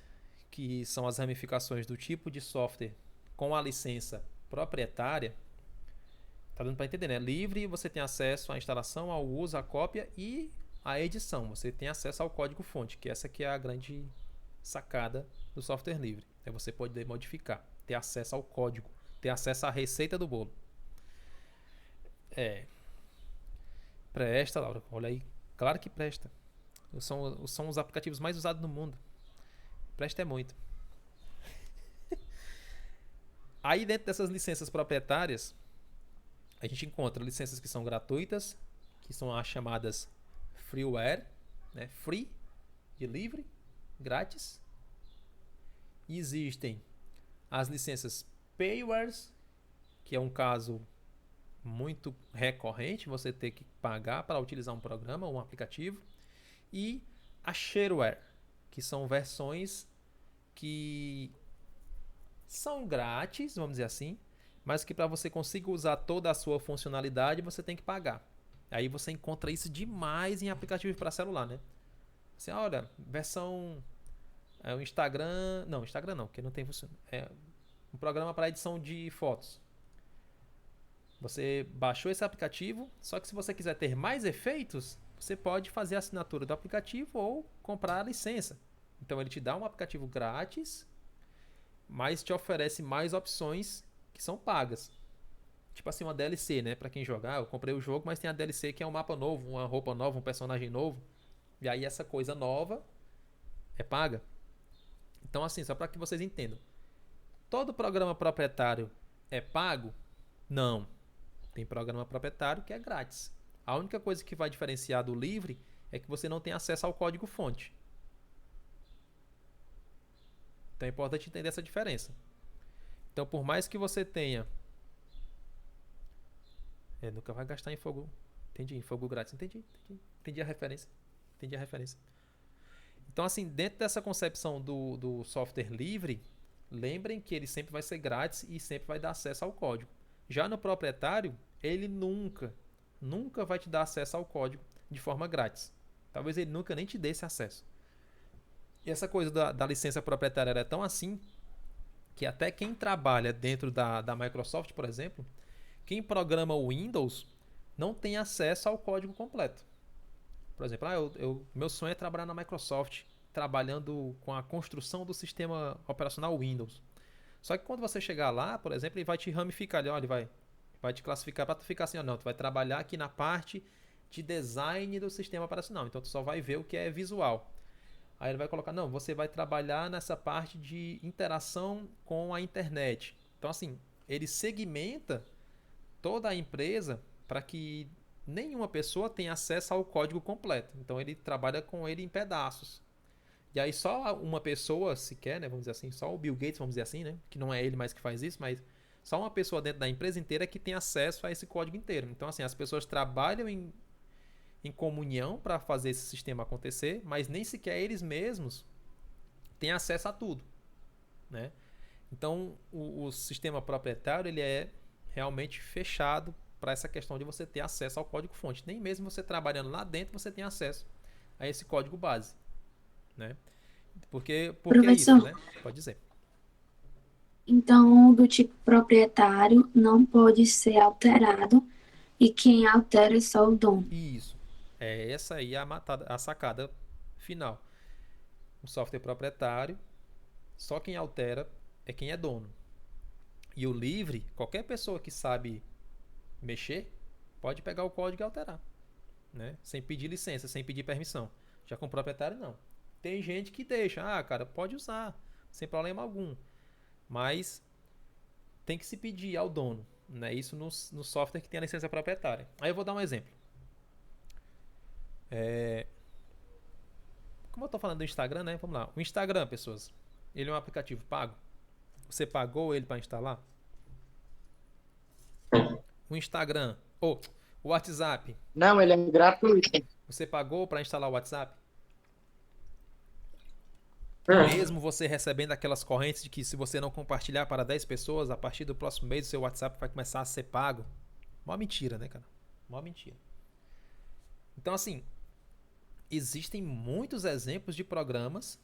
que são as ramificações do tipo de software com a licença proprietária, tá dando para entender, né? Livre, você tem acesso à instalação, ao uso, à cópia e à edição. Você tem acesso ao código-fonte, que essa aqui é a grande sacada do software livre. É você poder modificar, ter acesso ao código, ter acesso à receita do bolo. Presta, Laura. Olha aí. Claro que presta. São os aplicativos mais usados no mundo. Presta muito. Aí dentro dessas licenças proprietárias, a gente encontra licenças que são gratuitas, que são as chamadas freeware, né? Free, de livre, grátis. E existem as licenças paywares, que é um caso muito recorrente, você ter que pagar para utilizar um programa ou um aplicativo. E a shareware, que são versões que são grátis, vamos dizer assim, mas que para você conseguir usar toda a sua funcionalidade, você tem que pagar. Aí você encontra isso demais em aplicativos para celular, né? Assim, olha, versão o Instagram não, porque não tem função. É um programa para edição de fotos. Você baixou esse aplicativo, só que se você quiser ter mais efeitos, você pode fazer a assinatura do aplicativo ou comprar a licença. Então ele te dá um aplicativo grátis, mas te oferece mais opções que são pagas. Tipo assim, uma DLC, né? Pra quem jogar, eu comprei o jogo, mas tem a DLC que é um mapa novo, uma roupa nova, um personagem novo. E aí essa coisa nova é paga. Então assim, só para que vocês entendam. Todo programa proprietário é pago? Não. Tem programa proprietário que é grátis. A única coisa que vai diferenciar do livre é que você não tem acesso ao código-fonte. Então é importante entender essa diferença. Então, por mais que você tenha... nunca vai gastar em fogo... Entendi, em fogo grátis. Entendi a referência. Então, assim, dentro dessa concepção do software livre, lembrem que ele sempre vai ser grátis e sempre vai dar acesso ao código. Já no proprietário, ele nunca vai te dar acesso ao código de forma grátis. Talvez ele nunca nem te dê esse acesso. E essa coisa da licença proprietária é tão assim que até quem trabalha dentro da Microsoft, por exemplo, quem programa o Windows não tem acesso ao código completo. Por exemplo, meu sonho é trabalhar na Microsoft, trabalhando com a construção do sistema operacional Windows. Só que quando você chegar lá, por exemplo, ele vai te ramificar, ele vai te classificar para tu ficar assim, não, tu vai trabalhar aqui na parte de design do sistema operacional, então tu só vai ver o que é visual. Aí ele vai colocar, não, você vai trabalhar nessa parte de interação com a internet. Então assim, ele segmenta toda a empresa para que nenhuma pessoa tenha acesso ao código completo. Então ele trabalha com ele em pedaços. E aí só uma pessoa sequer, né, vamos dizer assim, só o Bill Gates, vamos dizer assim, né, que não é ele mais que faz isso, mas só uma pessoa dentro da empresa inteira que tem acesso a esse código inteiro. Então assim, as pessoas trabalham em comunhão para fazer esse sistema acontecer, mas nem sequer eles mesmos têm acesso a tudo, né? Então o sistema proprietário ele é realmente fechado para essa questão de você ter acesso ao código-fonte. Nem mesmo você trabalhando lá dentro você tem acesso a esse código base, né? Porque é isso, né? Pode dizer. Então, do tipo proprietário não pode ser alterado e quem altera é só o dono. Isso. Essa aí é a sacada final. O software proprietário, só quem altera é quem é dono. E o livre, qualquer pessoa que sabe mexer, pode pegar o código e alterar, né? Sem pedir licença, sem pedir permissão. Já com o proprietário, não. Tem gente que deixa, cara, pode usar, sem problema algum. Mas tem que se pedir ao dono, né? Isso no software que tem a licença proprietária. Aí eu vou dar um exemplo. Como eu estou falando do Instagram, né? Vamos lá. O Instagram, pessoas, ele é um aplicativo pago? Você pagou ele para instalar? O Instagram, ou o WhatsApp? Não, ele é gratuito. Você pagou para instalar o WhatsApp? Mesmo você recebendo aquelas correntes de que se você não compartilhar para 10 pessoas, a partir do próximo mês o seu WhatsApp vai começar a ser pago. Uma mentira, né, cara? Mó mentira. Então, assim, existem muitos exemplos de programas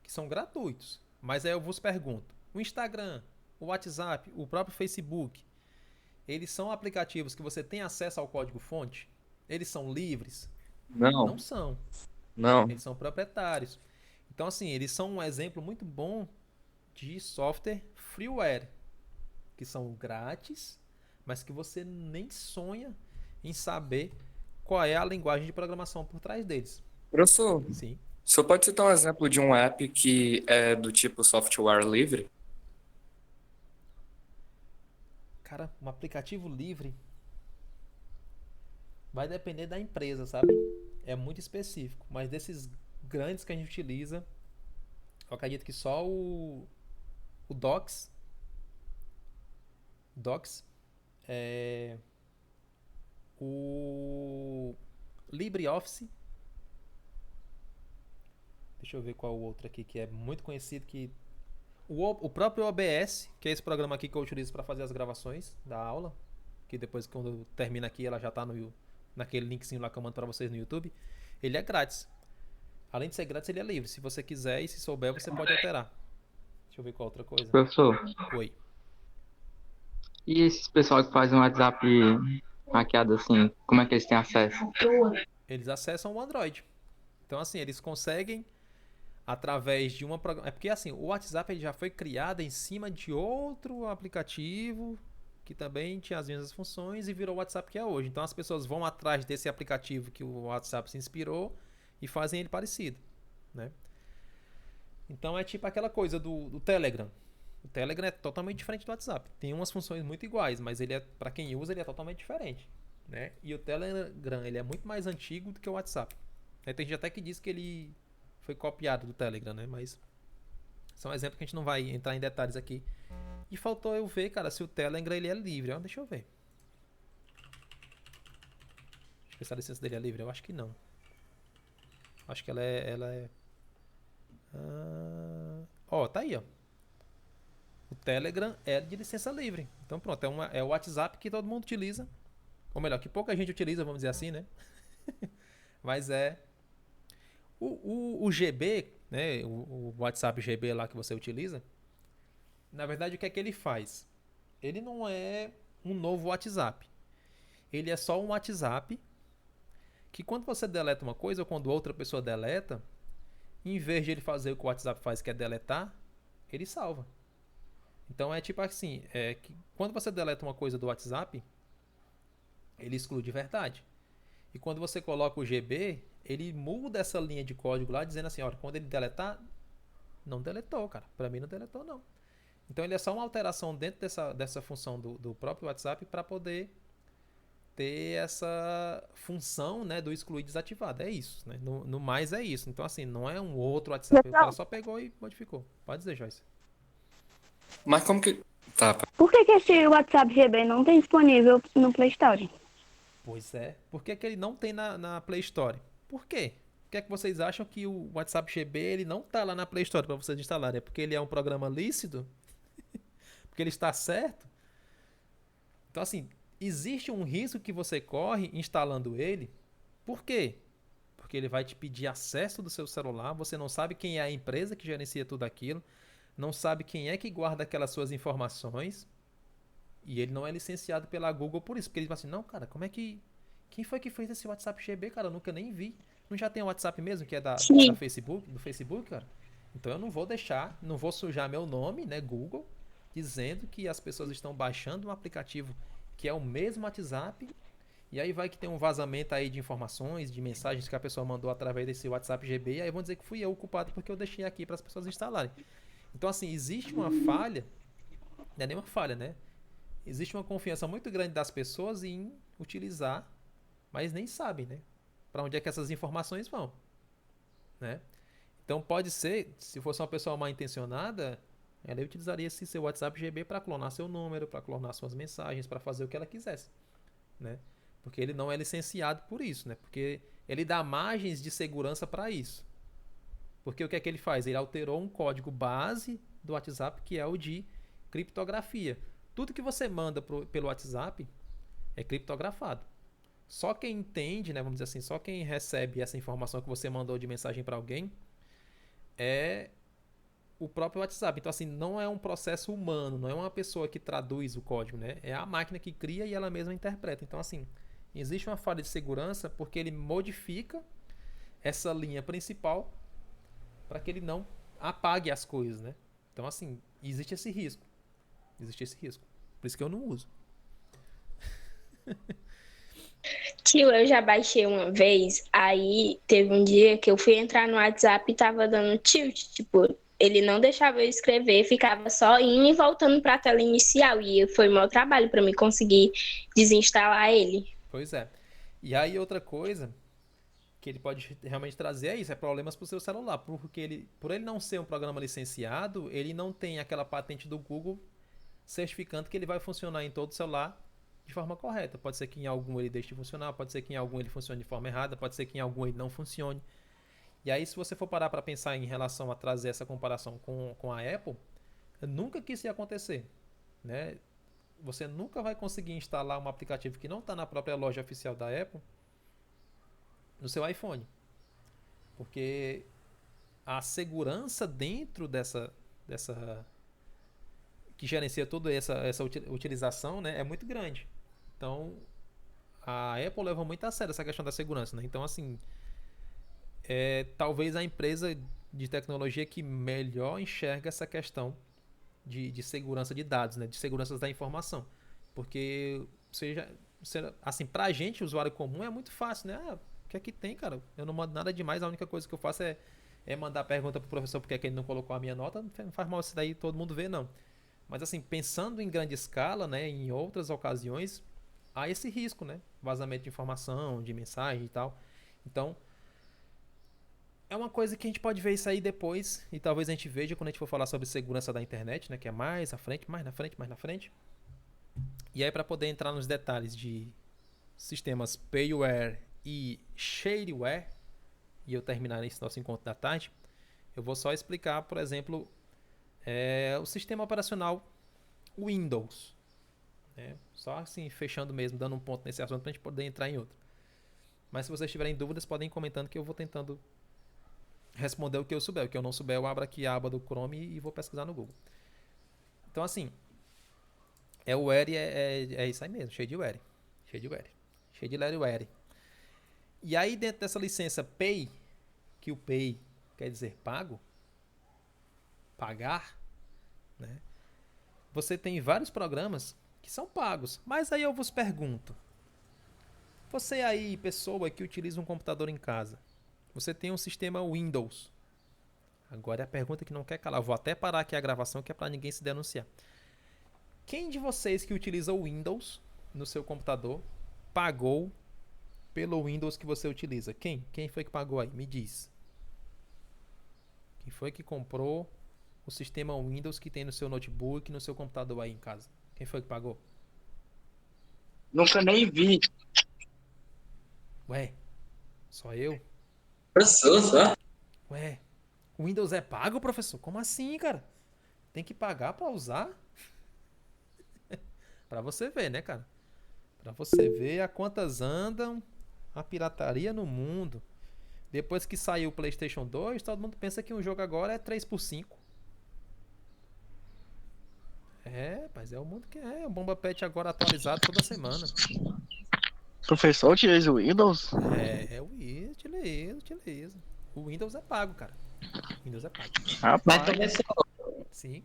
que são gratuitos. Mas aí eu vos pergunto, o Instagram, o WhatsApp, o próprio Facebook, eles são aplicativos que você tem acesso ao código-fonte? Eles são livres? Não, Não são. não. Eles são proprietários. Então, assim, eles são um exemplo muito bom de software freeware, que são grátis, mas que você nem sonha em saber qual é a linguagem de programação por trás deles. Professor, Sim. o senhor pode citar um exemplo de um app que é do tipo software livre? Cara, um aplicativo livre vai depender da empresa, sabe? É muito específico. Mas desses grandes que a gente utiliza, eu acredito que só o Docs, o LibreOffice. Deixa eu ver qual o outro aqui que é muito conhecido, que o próprio OBS, que é esse programa aqui que eu utilizo para fazer as gravações da aula, que depois quando termina aqui ela já tá naquele linkzinho lá que eu mando para vocês no YouTube. Ele é grátis. Além de ser grátis, ele é livre. Se você quiser e se souber, você pode alterar. Deixa eu ver qual outra coisa. Professor, Oi. e esses pessoal que fazem um WhatsApp hackeado assim, como é que eles têm acesso? Eles acessam o Android. Então, assim, eles conseguem através de uma... É porque, assim, o WhatsApp ele já foi criado em cima de outro aplicativo que também tinha as mesmas funções e virou o WhatsApp que é hoje. Então, as pessoas vão atrás desse aplicativo que o WhatsApp se inspirou e fazem ele parecido, né? Então, é tipo aquela coisa do Telegram. O Telegram é totalmente diferente do WhatsApp. Tem umas funções muito iguais, mas ele é, para quem usa, ele é totalmente diferente, né? E o Telegram, ele é muito mais antigo do que o WhatsApp. Tem gente até que diz que ele foi copiado do Telegram, né? Mas são exemplos que a gente não vai entrar em detalhes aqui. E faltou eu ver, cara, se o Telegram ele é livre. Ó, deixa eu ver. Deixa eu ver se a licença dele é livre. Eu acho que não. Acho que ela é... Ó, tá aí, ó. O Telegram é de licença livre. Então pronto, é o WhatsApp que todo mundo utiliza. Ou melhor, que pouca gente utiliza, vamos dizer assim, né? Mas é... O GB, né? O WhatsApp GB lá que você utiliza, na verdade, o que é que ele faz? Ele não é um novo WhatsApp. Ele é só um WhatsApp que quando você deleta uma coisa ou quando outra pessoa deleta, em vez de ele fazer o que o WhatsApp faz, que é deletar, ele salva. Então é tipo assim, que quando você deleta uma coisa do WhatsApp, ele exclui de verdade. E quando você coloca o GB, ele muda essa linha de código lá, dizendo assim, olha, quando ele deletar, não deletou, cara. Pra mim não deletou, não. Então ele é só uma alteração dentro dessa função do próprio WhatsApp para poder ter essa função, né, do excluir desativado. É isso, né? No mais é isso. Então assim, não é um outro WhatsApp. O cara só pegou e modificou. Pode dizer, Joyce. Mas como que... Tá. Por que esse WhatsApp GB não tem disponível no Play Store? Pois é. Por que ele não tem na Play Store? Por quê? Por que é que vocês acham que o WhatsApp GB ele não tá lá na Play Store para vocês instalarem? É porque ele é um programa lícito? Porque ele está certo? Então, assim, existe um risco que você corre instalando ele. Por quê? Porque ele vai te pedir acesso do seu celular. Você não sabe quem é a empresa que gerencia tudo aquilo. Não sabe quem é que guarda aquelas suas informações. E ele não é licenciado pela Google por isso. Porque ele fala assim, não, cara, como é que... Quem foi que fez esse WhatsApp GB, cara? Eu nunca nem vi. Não já tem o WhatsApp mesmo, que é do Facebook, cara? Então eu não vou deixar, não vou sujar meu nome, né, Google, dizendo que as pessoas estão baixando um aplicativo que é o mesmo WhatsApp, e aí vai que tem um vazamento aí de informações, de mensagens que a pessoa mandou através desse WhatsApp GB, e aí vão dizer que fui eu o culpado porque eu deixei aqui para as pessoas instalarem. Então, assim, existe uma falha, não é nem uma falha, né? Existe uma confiança muito grande das pessoas em utilizar, mas nem sabem, né? Para onde é que essas informações vão, né? Então pode ser, se fosse uma pessoa mal intencionada, ela utilizaria esse seu WhatsApp GB para clonar seu número, para clonar suas mensagens, para fazer o que ela quisesse, né? Porque ele não é licenciado por isso, né? Porque ele dá margens de segurança para isso. Porque o que é que ele faz? Ele alterou um código base do WhatsApp que é o de criptografia. Tudo que você manda pelo WhatsApp é criptografado. só quem entende, né, vamos dizer assim, só quem recebe essa informação que você mandou de mensagem para alguém é o próprio WhatsApp. Então, assim, não é um processo humano, não é uma pessoa que traduz o código, né? É a máquina que cria e ela mesma interpreta. Então, assim, existe uma falha de segurança porque ele modifica essa linha principal para que ele não apague as coisas, né? Então, assim, existe esse risco. Existe esse risco. Por isso que eu não uso. Tio, eu já baixei uma vez, aí teve um dia que eu fui entrar no WhatsApp e tava dando tilt, tipo, ele não deixava eu escrever, ficava só indo e voltando pra tela inicial, e foi mau trabalho pra mim conseguir desinstalar ele. Pois é. E aí outra coisa que ele pode realmente trazer é isso, é problemas pro seu celular, porque por ele não ser um programa licenciado, ele não tem aquela patente do Google certificando que ele vai funcionar em todo celular de forma correta. Pode ser que em algum ele deixe de funcionar, pode ser que em algum ele funcione de forma errada, pode ser que em algum ele não funcione. E aí, se você for parar para pensar em relação a trazer essa comparação com a Apple, nunca que isso ia acontecer, né? Você nunca vai conseguir instalar um aplicativo que não está na própria loja oficial da Apple no seu iPhone. Porque a segurança dentro dessa que gerencia toda essa utilização, né, é muito grande. Então, a Apple leva muito a sério essa questão da segurança, né? Então, assim, talvez a empresa de tecnologia que melhor enxerga essa questão de segurança de dados, né? De segurança da informação. Porque, assim, pra gente, usuário comum, é muito fácil, né? O que é que tem, cara? Eu não mando nada demais, a única coisa que eu faço é mandar pergunta pro professor porque é que ele não colocou a minha nota. Não faz mal isso daí, todo mundo vê, não. Mas, assim, pensando em grande escala, né? Em outras ocasiões, há esse risco, né? Vazamento de informação, de mensagem e tal. Então, é uma coisa que a gente pode ver isso aí depois, e talvez a gente veja quando a gente for falar sobre segurança da internet, né? Que é mais à frente, mais na frente. E aí, para poder entrar nos detalhes de sistemas payware e shareware, e eu terminar esse nosso encontro da tarde, eu vou só explicar, por exemplo, o sistema operacional Windows. Né? Só assim, fechando mesmo, dando um ponto nesse assunto para a gente poder entrar em outro. Mas se vocês tiverem dúvidas, podem ir comentando que eu vou tentando responder o que eu souber. O que eu não souber, eu abro aqui a aba do Chrome e vou pesquisar no Google. Então, assim, o ware é isso aí mesmo, cheio de ware. Cheio de ware. E aí, dentro dessa licença Pay, que o Pay quer dizer pago, pagar, né? Você tem vários programas que são pagos. Mas aí eu vos pergunto, você aí, pessoa que utiliza um computador em casa, você tem um sistema Windows. Agora é a pergunta que não quer calar. Eu vou até parar aqui a gravação que é para ninguém se denunciar. Quem de vocês que utiliza o Windows no seu computador pagou pelo Windows que você utiliza? Quem? Quem foi que pagou aí? Me diz. Quem foi que comprou o sistema Windows que tem no seu notebook, no seu computador aí em casa? Quem foi que pagou? Nunca nem vi. Ué, só eu? Professor, só? Ué, o Windows é pago, professor? Como assim, cara? Tem que pagar pra usar? Pra você ver, né, cara? Pra você ver a quantas andam a pirataria no mundo. Depois que saiu o PlayStation 2, todo mundo pensa que um jogo agora é 3x5. Mas é o mundo que é. O Bomba Pet agora atualizado toda semana. Professor, utiliza o Windows? O Windows, utiliza. O Windows é pago, cara. O Windows é pago. Mas, professor, Sim.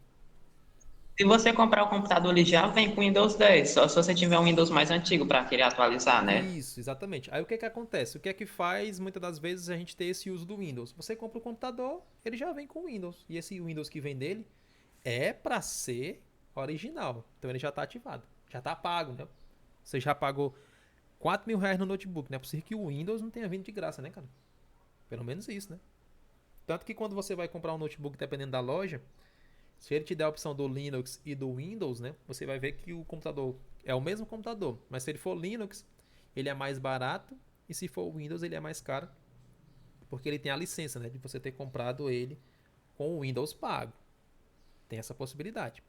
se você comprar o computador, ele já vem com Windows 10. Só se você tiver um Windows mais antigo para querer atualizar, né? Isso, exatamente. Aí o que acontece? O que é que faz, muitas das vezes, a gente ter esse uso do Windows? Você compra o computador, ele já vem com o Windows. E esse Windows que vem dele é para ser original. Então ele já está ativado. Já está pago, né? Você já pagou R$4.000 no notebook. Não é possível que o Windows não tenha vindo de graça, né, cara? Pelo menos isso, né? Tanto que quando você vai comprar um notebook, dependendo da loja, se ele te der a opção do Linux e do Windows, né? Você vai ver que o computador é o mesmo computador. Mas se ele for Linux, ele é mais barato. E se for Windows, ele é mais caro. Porque ele tem a licença, né? De você ter comprado ele com o Windows pago. Tem essa possibilidade.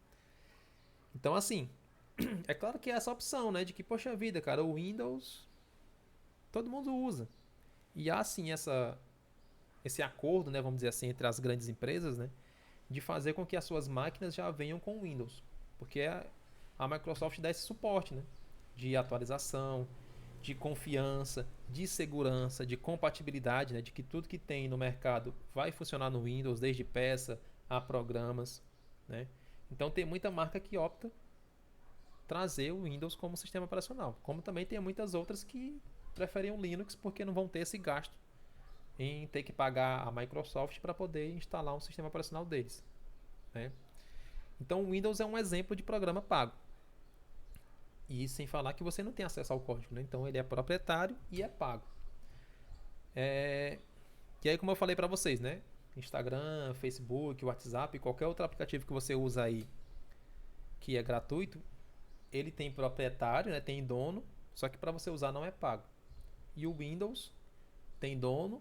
Então, assim, é claro que é essa opção, né? De que, poxa vida, cara, o Windows todo mundo usa. E há sim esse acordo, né, vamos dizer assim, entre as grandes empresas, né, de fazer com que as suas máquinas já venham com Windows. Porque a Microsoft dá esse suporte, né, de atualização, de confiança, de segurança, de compatibilidade, né, de que tudo que tem no mercado vai funcionar no Windows, desde peça a programas, né? Então tem muita marca que opta trazer o Windows como sistema operacional, como também tem muitas outras que preferem o Linux porque não vão ter esse gasto em ter que pagar a Microsoft para poder instalar um sistema operacional deles, né? Então o Windows é um exemplo de programa pago. E sem falar que você não tem acesso ao código, né? Então ele é proprietário e é pago. E aí, como eu falei para vocês, né? Instagram, Facebook, WhatsApp, qualquer outro aplicativo que você usa aí que é gratuito, ele tem proprietário, né? Tem dono, só que para você usar não é pago. E o Windows tem dono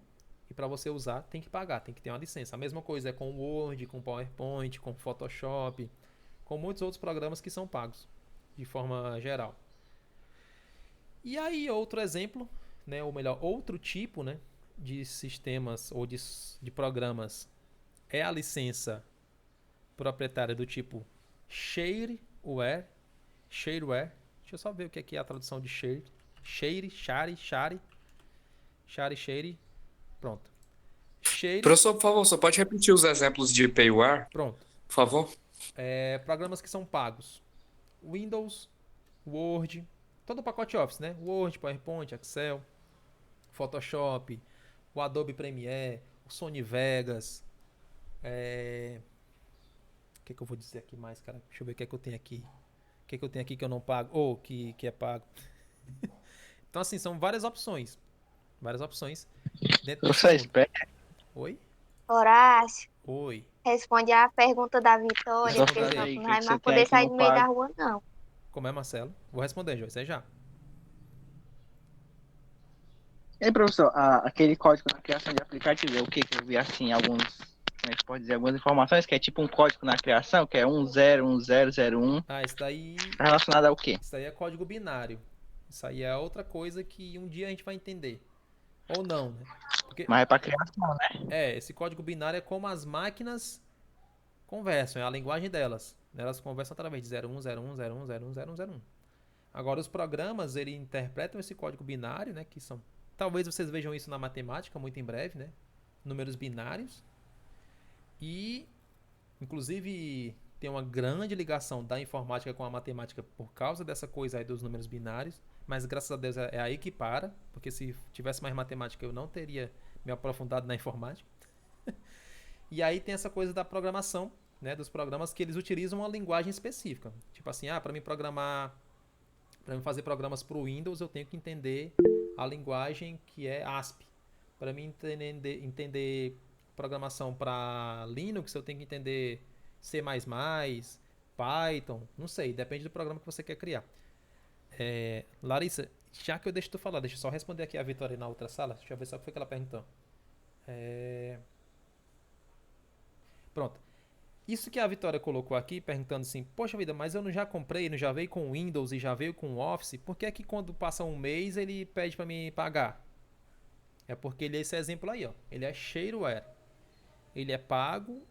e para você usar tem que pagar, tem que ter uma licença. A mesma coisa é com o Word, com o PowerPoint, com o Photoshop, com muitos outros programas que são pagos de forma geral. E aí outro exemplo, né, ou melhor, outro tipo, né, de sistemas ou de programas é a licença proprietária do tipo shareware. Deixa eu só ver o que é a tradução de share. Share. Pronto. Professor, por favor, só pode repetir os exemplos de payware? Pronto. Por favor. Programas que são pagos. Windows, Word, todo o pacote Office, né? Word, PowerPoint, Excel, Photoshop, o Adobe Premiere, o Sony Vegas. O que eu vou dizer aqui mais, cara? Deixa eu ver o que é que eu tenho aqui. O que é que eu tenho aqui que eu não pago? Ou que é pago. Então, assim, são várias opções. Você espera. Oi? Horácio, Oi. responde a pergunta da Vitória, porque senão tu não vai mais poder sair do meio da rua, não. Como é, Marcelo? Vou responder, Joyce, é já. E aí, professor, aquele código na criação de aplicativo, é o que eu vi assim, alguns, como é que pode dizer, algumas informações, que é tipo um código na criação, que é 101001. Isso daí... Relacionado ao quê? Isso daí é código binário. Isso aí é outra coisa que um dia a gente vai entender. Ou não, né? Mas é para criação, né? Esse código binário é como as máquinas conversam, é a linguagem delas. Elas conversam através de 010101010101. Agora os programas, eles interpretam esse código binário, né, que são, talvez vocês vejam isso na matemática muito em breve, né? Números binários. E inclusive tem uma grande ligação da informática com a matemática por causa dessa coisa aí dos números binários, mas graças a Deus é aí que para, porque se tivesse mais matemática eu não teria me aprofundado na informática. E aí tem essa coisa da programação, né, dos programas que eles utilizam uma linguagem específica. Tipo assim, para mim fazer programas para o Windows, eu tenho que entender a linguagem que é ASP. Para mim entender programação para Linux, eu tenho que entender C++, Python, não sei, depende do programa que você quer criar. Larissa, já que eu deixo tu falar, deixa eu só responder aqui a Vitória na outra sala. Deixa eu ver só o que foi que ela perguntou. Pronto. Isso que a Vitória colocou aqui, perguntando assim, poxa vida, mas eu não já comprei, não já veio com Windows e já veio com Office, por que é que quando passa um mês ele pede para mim pagar? É porque ele é esse exemplo aí, ó. Ele é shareware. Ele é pago,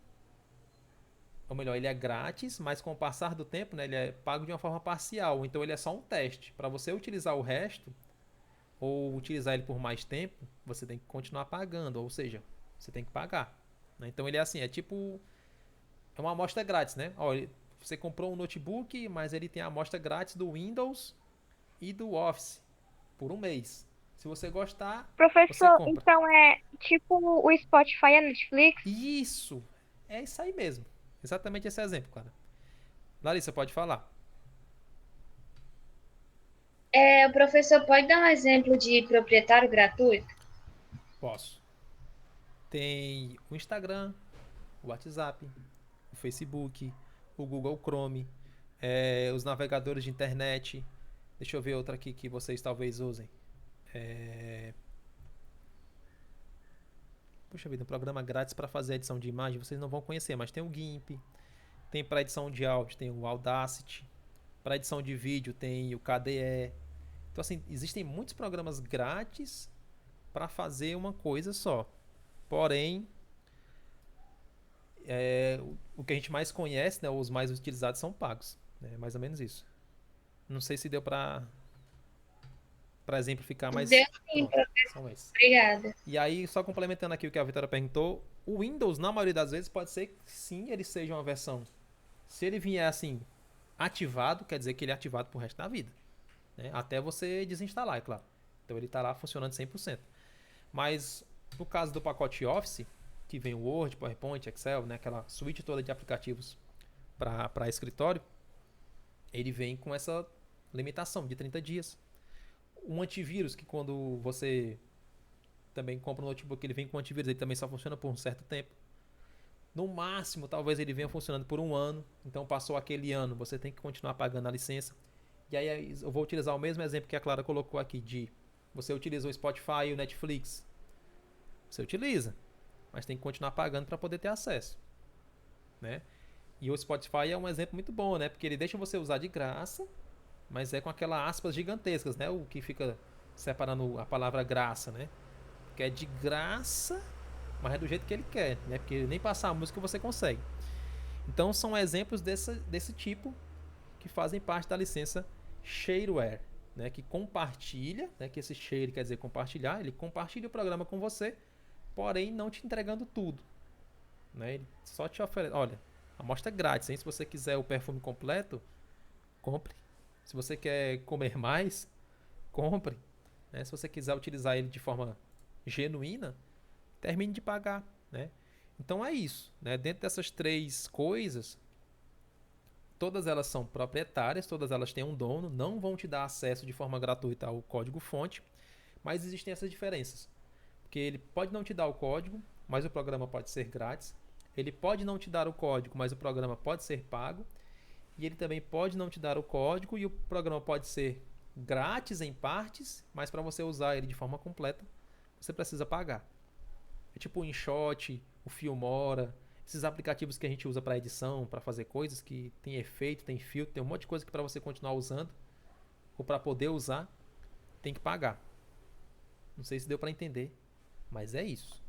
ou melhor, ele é grátis, mas com o passar do tempo, né, ele é pago de uma forma parcial. Então ele é só um teste. Para você utilizar o resto, ou utilizar ele por mais tempo, você tem que continuar pagando, ou seja, você tem que pagar, né? Então ele é assim, é tipo... É uma amostra grátis, né? Você comprou um notebook, mas ele tem a amostra grátis do Windows e do Office por um mês. Se você gostar, professor, você compra. Então é tipo o Spotify e a Netflix? Isso! É isso aí mesmo. Exatamente esse exemplo, cara. Larissa, pode falar. O professor pode dar um exemplo de proprietário gratuito? Posso. Tem o Instagram, o WhatsApp, o Facebook, o Google Chrome, os navegadores de internet. Deixa eu ver outra aqui que vocês talvez usem. Puxa vida, um programa grátis para fazer edição de imagem, vocês não vão conhecer, mas tem o GIMP, tem para edição de áudio, tem o Audacity, para edição de vídeo tem o KDE, Então, assim, existem muitos programas grátis para fazer uma coisa só. Porém, o que a gente mais conhece, né, os mais utilizados são pagos. É mais ou menos isso. Não sei se deu para exemplificar, mas Deu sim, pronto, professor. são esses. Obrigada. E aí, só complementando aqui o que a Vitória perguntou, o Windows, na maioria das vezes, pode ser que sim, ele seja uma versão. Se ele vier assim, ativado, quer dizer que ele é ativado pro resto da vida. Né? Até você desinstalar, é claro. Então ele está lá funcionando 100%. Mas no caso do pacote Office, que vem o Word, PowerPoint, Excel, né? Aquela suíte toda de aplicativos para escritório, ele vem com essa limitação de 30 dias. Um antivírus, que quando você também compra um notebook, ele vem com antivírus, ele também só funciona por um certo tempo. No máximo, talvez ele venha funcionando por um ano. Então passou aquele ano, você tem que continuar pagando a licença. E aí eu vou utilizar o mesmo exemplo que a Clara colocou aqui, de você utiliza o Spotify e o Netflix. Você utiliza, mas tem que continuar pagando para poder ter acesso. Né? E o Spotify é um exemplo muito bom, né? Porque ele deixa você usar de graça, mas é com aquelas aspas gigantescas, né? O que fica separando a palavra graça, né? Que é de graça, mas é do jeito que ele quer, né? Porque nem passar a música você consegue. Então são exemplos desse tipo que fazem parte da licença Shareware, né? Que compartilha, né? Que esse share quer dizer compartilhar, ele compartilha o programa com você, porém não te entregando tudo, né? Ele só te oferece, olha, a amostra é grátis, hein? Se você quiser o perfume completo, compre. Se você quer comer mais, compre. Né? Se você quiser utilizar ele de forma genuína, termine de pagar. Né? Então é isso. Né? Dentro dessas três coisas, todas elas são proprietárias, todas elas têm um dono, não vão te dar acesso de forma gratuita ao código-fonte, mas existem essas diferenças. Porque ele pode não te dar o código, mas o programa pode ser grátis. Ele pode não te dar o código, mas o programa pode ser pago. E ele também pode não te dar o código e o programa pode ser grátis em partes, mas para você usar ele de forma completa, você precisa pagar. É tipo o InShot, o Filmora, esses aplicativos que a gente usa para edição, para fazer coisas que tem efeito, tem filtro, tem um monte de coisa que para você continuar usando ou para poder usar, tem que pagar. Não sei se deu para entender, mas é isso.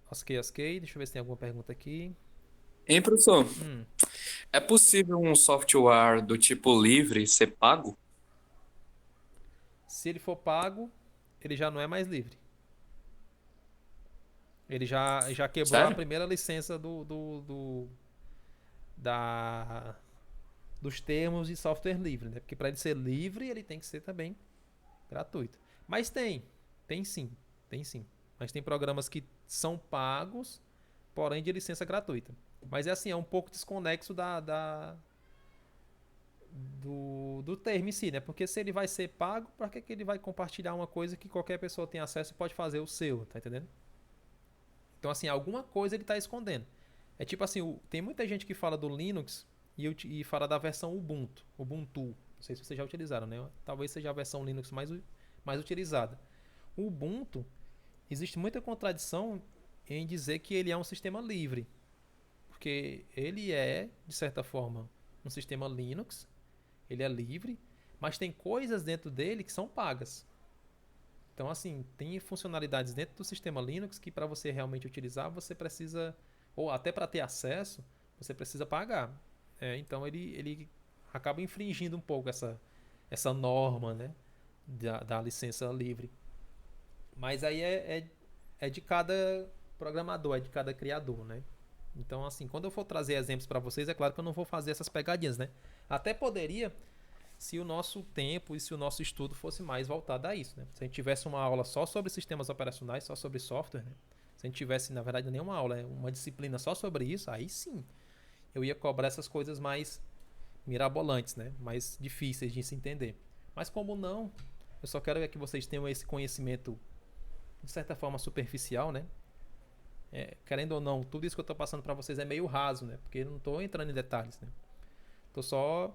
Ok. Deixa eu ver se tem alguma pergunta aqui. Hein, professor? É possível um software do tipo livre ser pago? Se ele for pago, ele já não é mais livre. Ele já quebrou Sério? a primeira licença dos termos de software livre, né? Porque para ele ser livre, ele tem que ser também gratuito. Mas tem sim. Mas tem programas que são pagos, porém de licença gratuita. Mas é assim, é um pouco desconexo do termo em si, né? Porque se ele vai ser pago, para que ele vai compartilhar uma coisa que qualquer pessoa tem acesso e pode fazer o seu, tá entendendo? Então, assim, alguma coisa ele está escondendo. É tipo assim, tem muita gente que fala do Linux e fala da versão Ubuntu. Não sei se vocês já utilizaram, né? Talvez seja a versão Linux mais utilizada. O Ubuntu, existe muita contradição em dizer que ele é um sistema livre. Porque ele é, de certa forma, um sistema Linux. Ele é livre, mas tem coisas dentro dele que são pagas. Então, assim, tem funcionalidades dentro do sistema Linux que para você realmente utilizar, você precisa, ou até para ter acesso, você precisa pagar. Então, ele acaba infringindo um pouco essa norma, né, da licença livre. Mas aí é de cada programador, é de cada criador, né? Então, assim, quando eu for trazer exemplos para vocês, é claro que eu não vou fazer essas pegadinhas, né? Até poderia, se o nosso tempo e se o nosso estudo fosse mais voltado a isso, né? Se a gente tivesse uma aula só sobre sistemas operacionais, só sobre software, né? Se a gente tivesse, na verdade, nenhuma aula, uma disciplina só sobre isso, aí sim, eu ia cobrar essas coisas mais mirabolantes, né? Mais difíceis de se entender. Mas como não, eu só quero que vocês tenham esse conhecimento, de certa forma, superficial, né? Querendo ou não, tudo isso que eu estou passando para vocês é meio raso, né? Porque eu não estou entrando em detalhes, né? Estou só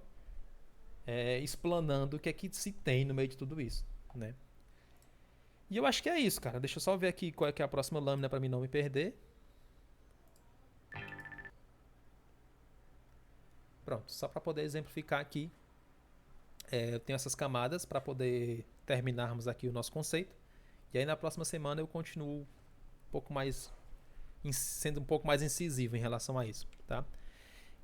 explanando o que é que se tem no meio de tudo isso, né? E eu acho que é isso, cara. Deixa eu só ver aqui qual é que é a próxima lâmina para mim não me perder. pronto, só para poder exemplificar aqui, eu tenho essas camadas para poder terminarmos aqui o nosso conceito. E aí na próxima semana eu continuo sendo um pouco mais incisivo em relação a isso, tá?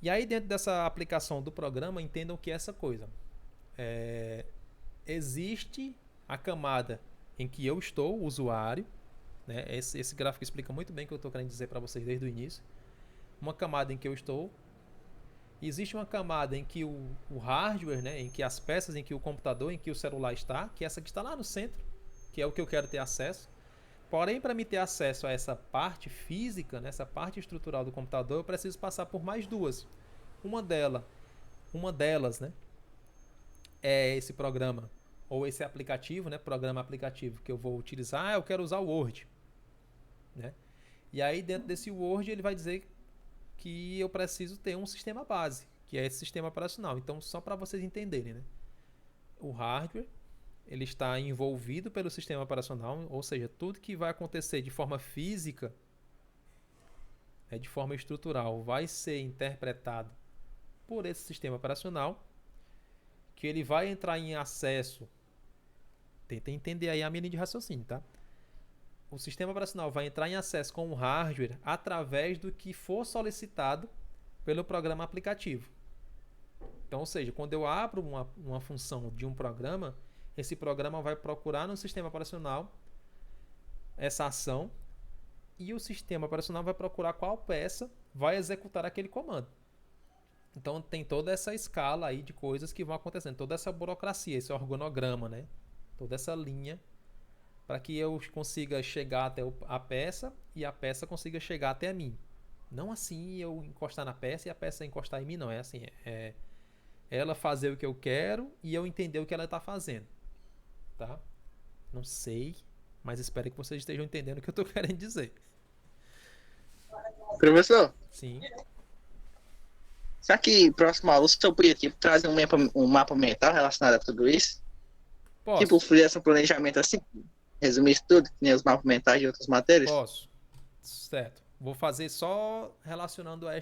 E aí dentro dessa aplicação do programa, entendam que é essa coisa. Existe a camada em que eu estou, o usuário, né? Esse gráfico explica muito bem o que eu estou querendo dizer para vocês desde o início. Uma camada em que eu estou. Existe uma camada em que o hardware, né? Em que as peças, em que o computador, em que o celular está, que é essa que está lá no centro, que é o que eu quero ter acesso. Porém, para me ter acesso a essa parte física, né? Essa parte estrutural do computador, eu preciso passar por mais duas. Uma delas, né? É esse programa ou esse aplicativo, né? Programa aplicativo que eu vou utilizar. Eu quero usar o Word, né? E aí dentro desse Word ele vai dizer que eu preciso ter um sistema base, que é esse sistema operacional. Então, só para vocês entenderem, né? O hardware ele está envolvido pelo sistema operacional, ou seja, tudo que vai acontecer de forma física, né, de forma estrutural, vai ser interpretado por esse sistema operacional, que ele vai entrar em acesso. Tenta entender aí a minha linha de raciocínio, tá? O sistema operacional vai entrar em acesso com o hardware através do que for solicitado pelo programa aplicativo. Então, ou seja, quando eu abro uma função de um programa, esse programa vai procurar no sistema operacional essa ação e o sistema operacional vai procurar qual peça vai executar aquele comando. Então tem toda essa escala aí de coisas que vão acontecendo, toda essa burocracia, esse organograma, né? Toda essa linha para que eu consiga chegar até a peça e a peça consiga chegar até a mim. Não assim eu encostar na peça e a peça encostar em mim, não. É assim, ela fazer o que eu quero e eu entender o que ela está fazendo. Tá? Não sei, mas espero que vocês estejam entendendo o que eu estou querendo dizer. Professor? Sim. Será que próximo aula eu podia trazer um mapa mental relacionado a tudo isso? Posso. Tipo, fazer um planejamento assim, resumir isso tudo, que nem os mapas mentais de outras matérias? Posso. Certo. Vou fazer só relacionando a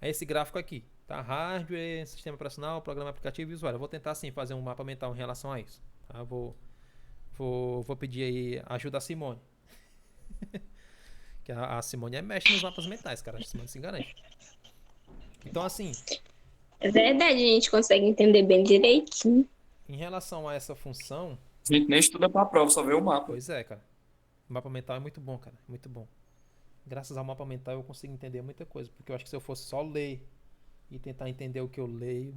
esse gráfico aqui. Tá? Hardware, sistema operacional, programa aplicativo e usuário. Eu vou tentar sim fazer um mapa mental em relação a isso. Tá? Vou pedir aí ajuda a Simone. Que a Simone mexe nos mapas mentais, cara. A Simone se garante. Então, assim. É verdade, a gente consegue entender bem direitinho. Em relação a essa função. A gente nem estuda pra prova, só vê o mapa. Pois é, cara. O mapa mental é muito bom, cara. Muito bom. Graças ao mapa mental eu consigo entender muita coisa. Porque eu acho que se eu fosse só ler e tentar entender o que eu leio,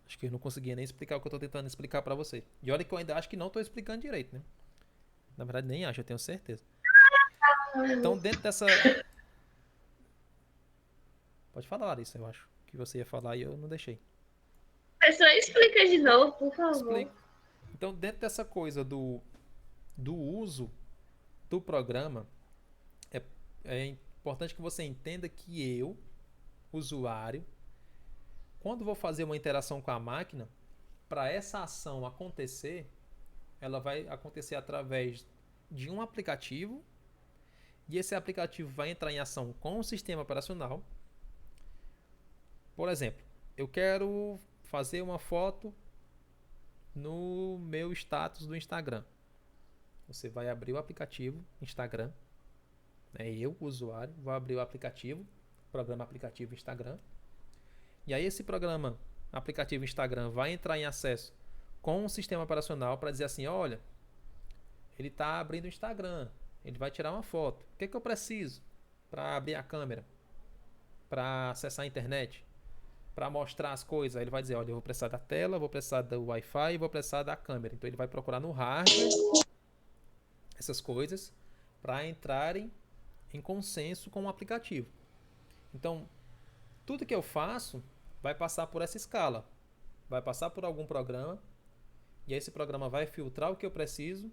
acho que eu não conseguia nem explicar o que eu tô tentando explicar pra você. E olha que eu ainda acho que não tô explicando direito, né? Na verdade nem acho, eu tenho certeza. Então dentro dessa... Pode falar, Larissa, eu acho que você ia falar e eu não deixei. Só explica de novo, por favor. Explico. Então dentro dessa coisa do uso do programa, é importante que você entenda que eu, usuário, quando vou fazer uma interação com a máquina, para essa ação acontecer, ela vai acontecer através de um aplicativo e esse aplicativo vai entrar em ação com o sistema operacional. Por exemplo, eu quero fazer uma foto no meu status do Instagram. Você vai abrir o aplicativo Instagram, né? Eu, o usuário, vou abrir o aplicativo, programa aplicativo Instagram. E aí esse programa aplicativo Instagram vai entrar em acesso com o sistema operacional para dizer assim, olha, ele está abrindo o Instagram, ele vai tirar uma foto. O que é que eu preciso para abrir a câmera? Para acessar a internet? Para mostrar as coisas? Aí ele vai dizer, olha, eu vou precisar da tela, vou precisar do Wi-Fi e vou precisar da câmera. Então ele vai procurar no hardware essas coisas para entrarem em consenso com o aplicativo. Então, tudo que eu faço vai passar por essa escala. Vai passar por algum programa e aí esse programa vai filtrar o que eu preciso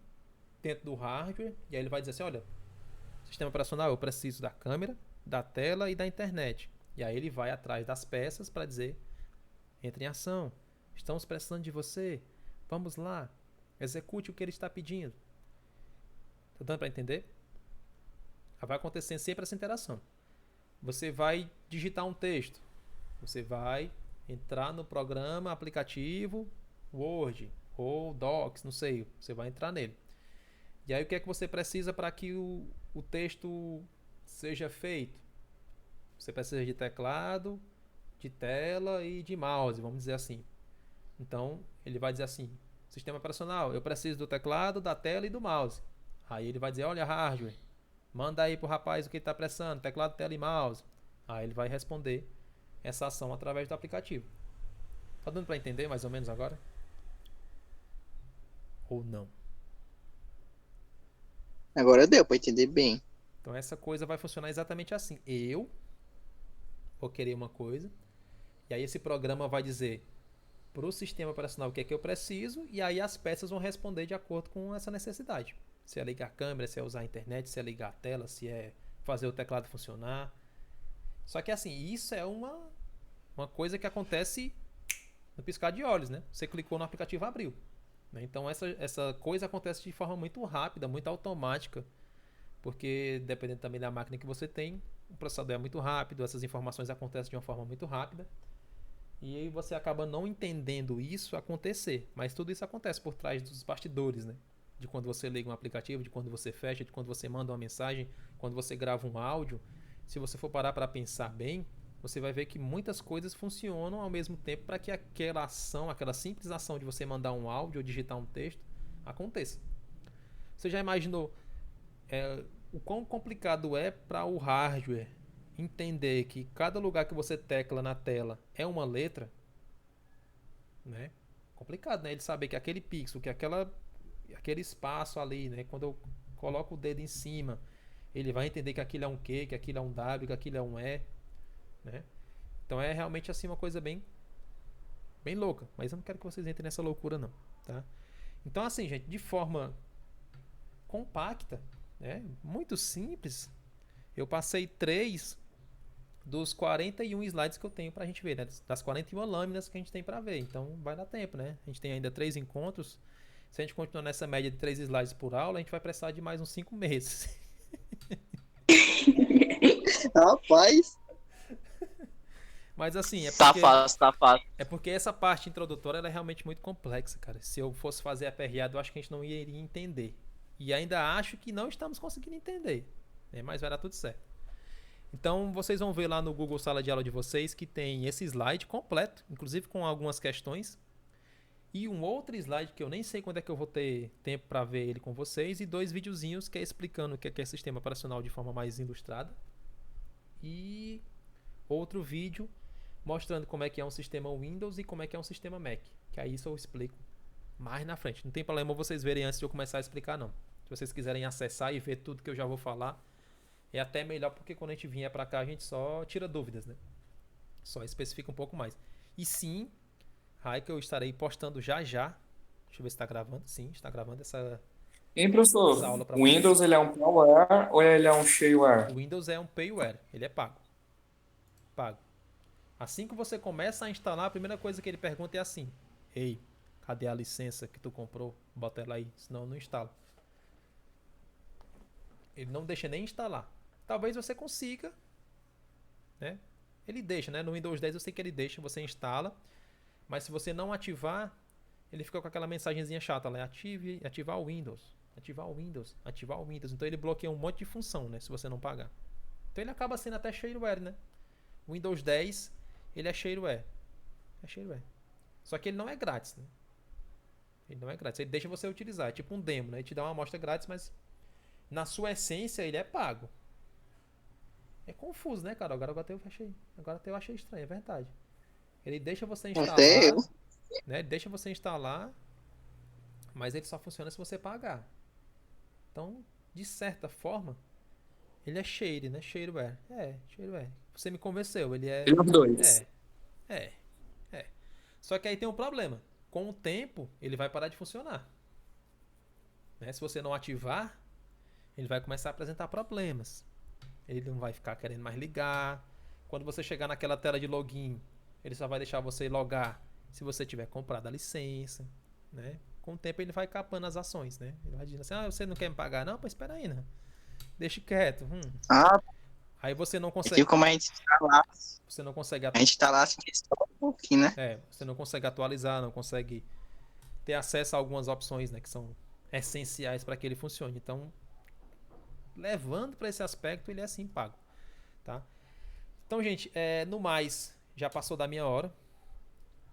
dentro do hardware e aí ele vai dizer assim, olha, sistema operacional, eu preciso da câmera, da tela e da internet. E aí ele vai atrás das peças para dizer, entre em ação, estamos precisando de você, vamos lá, execute o que ele está pedindo. Tá dando para entender? Vai acontecendo sempre essa interação. Você vai digitar um texto. Você vai entrar no programa, aplicativo, Word ou Docs, não sei. Você vai entrar nele. E aí o que é que você precisa para que o texto seja feito? Você precisa de teclado, de tela e de mouse, vamos dizer assim. Então, ele vai dizer assim, sistema operacional, eu preciso do teclado, da tela e do mouse. Aí ele vai dizer, olha, hardware, manda aí pro rapaz o que ele está precisando, teclado, tela e mouse. Aí ele vai responder essa ação através do aplicativo. Tá dando para entender mais ou menos agora? Ou não? Agora deu para entender bem. Então essa coisa vai funcionar exatamente assim. Eu vou querer uma coisa, e aí esse programa vai dizer para o sistema operacional o que é que eu preciso, e aí as peças vão responder de acordo com essa necessidade. Se é ligar a câmera, se é usar a internet, se é ligar a tela, se é fazer o teclado funcionar. Só que assim, isso é uma coisa que acontece no piscar de olhos, né? Você clicou no aplicativo, abriu. Né? Então essa coisa acontece de forma muito rápida, muito automática, porque dependendo também da máquina que você tem, o processador é muito rápido, essas informações acontecem de uma forma muito rápida, e aí você acaba não entendendo isso acontecer, mas tudo isso acontece por trás dos bastidores, né? De quando você liga um aplicativo, de quando você fecha, de quando você manda uma mensagem, quando você grava um áudio. Se você for parar para pensar bem, você vai ver que muitas coisas funcionam ao mesmo tempo para que aquela ação, aquela simples ação de você mandar um áudio ou digitar um texto aconteça. Você já imaginou o quão complicado é para o hardware entender que cada lugar que você tecla na tela é uma letra? Né? Complicado, né? Ele saber que aquele pixel, que aquele espaço ali, né? Quando eu coloco o dedo em cima, ele vai entender que aquilo é um Q, que aquilo é um W, que aquilo é um E. Né? Então é realmente assim uma coisa bem louca, mas eu não quero que vocês entrem nessa loucura não, tá? Então assim, gente, de forma compacta, né, muito simples, eu passei 3 dos 41 slides que eu tenho pra gente ver, né, das 41 lâminas que a gente tem pra ver, então vai dar tempo, né? A gente tem ainda 3 encontros, se a gente continuar nessa média de 3 slides por aula, a gente vai precisar de mais uns 5 meses. Rapaz! Mas assim, Tá fácil. É porque essa parte introdutória ela é realmente muito complexa, cara. Se eu fosse fazer a PRA, eu acho que a gente não iria entender. E ainda acho que não estamos conseguindo entender. Né? Mas vai dar tudo certo. Então vocês vão ver lá no Google Sala de Aula de vocês que tem esse slide completo, inclusive com algumas questões. E um outro slide que eu nem sei quando é que eu vou ter tempo para ver ele com vocês. E 2 videozinhos que é explicando o que é sistema operacional de forma mais ilustrada. E outro vídeo mostrando como é que é um sistema Windows e como é que é um sistema Mac. Que aí isso eu explico mais na frente. Não tem problema vocês verem antes de eu começar a explicar, não. Se vocês quiserem acessar e ver tudo que eu já vou falar, é até melhor, porque quando a gente vier pra cá, a gente só tira dúvidas, né? Só especifica um pouco mais. E sim, aí que eu estarei postando já. Deixa eu ver se está gravando. Sim, está gravando essa professor, aula pra o Windows vocês. ele é um payware ou ele é um shareware? O Windows é um payware, ele é pago. Assim que você começa a instalar, a primeira coisa que ele pergunta é assim: ei, cadê a licença que tu comprou? Bota ela aí, senão não instala. Ele não deixa nem instalar. Talvez você consiga, né? Ele deixa, né? No Windows 10 eu sei que ele deixa, você instala. Mas se você não ativar, ele fica com aquela mensagenzinha chata lá: ativar o Windows. Ativar o Windows. Ativar o Windows. Então ele bloqueia um monte de função, né? Se você não pagar. Então ele acaba sendo até shareware, né? O Windows 10, ele é shareware. Só que ele não é grátis, né? Ele não é grátis. Ele deixa você utilizar. É tipo um demo, né? Ele te dá uma amostra grátis, mas na sua essência ele é pago. É confuso, né, cara? Agora até eu achei estranho, é verdade. Ele deixa você instalar, né? Ele deixa você instalar, mas ele só funciona se você pagar. Então, de certa forma, ele é share, né? Shareware. Shareware. Você me convenceu, ele é... Ele é os dois. É. Só que aí tem um problema. Com o tempo, ele vai parar de funcionar. Né? Se você não ativar, ele vai começar a apresentar problemas. Ele não vai ficar querendo mais ligar. Quando você chegar naquela tela de login, ele só vai deixar você logar se você tiver comprado a licença. Né? Com o tempo ele vai capando as ações. Né? Ele vai dizendo assim: você não quer me pagar? Não, pois espera aí, né? Deixa quieto. Aí você não consegue. Tipo como a gente tá lá. Você não consegue A gente tá lá assim, só um pouquinho, né? você não consegue atualizar, não consegue ter acesso a algumas opções, né, que são essenciais para que ele funcione. Então, levando para esse aspecto, ele é assim pago, tá? Então, gente, no mais, já passou da minha hora.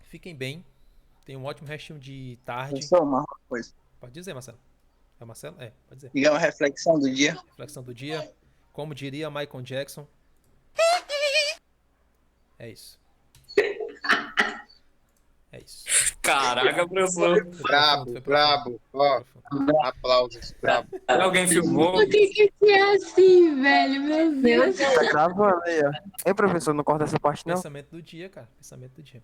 Fiquem bem. Tenham um ótimo restinho de tarde. Só uma coisa. Pode dizer, Marcelo. É o Marcelo? Pode dizer. Diga uma reflexão do dia. Reflexão do dia. Como diria Michael Jackson. É isso. É isso. Caraca, professor. Brabo. Ó, aplausos. Brabo. Alguém filmou? Por que é assim, velho? Meu Deus. Tá gravando aí, ó. Ei, professor, não corta essa parte, não? Pensamento do dia, cara. Pensamento do dia.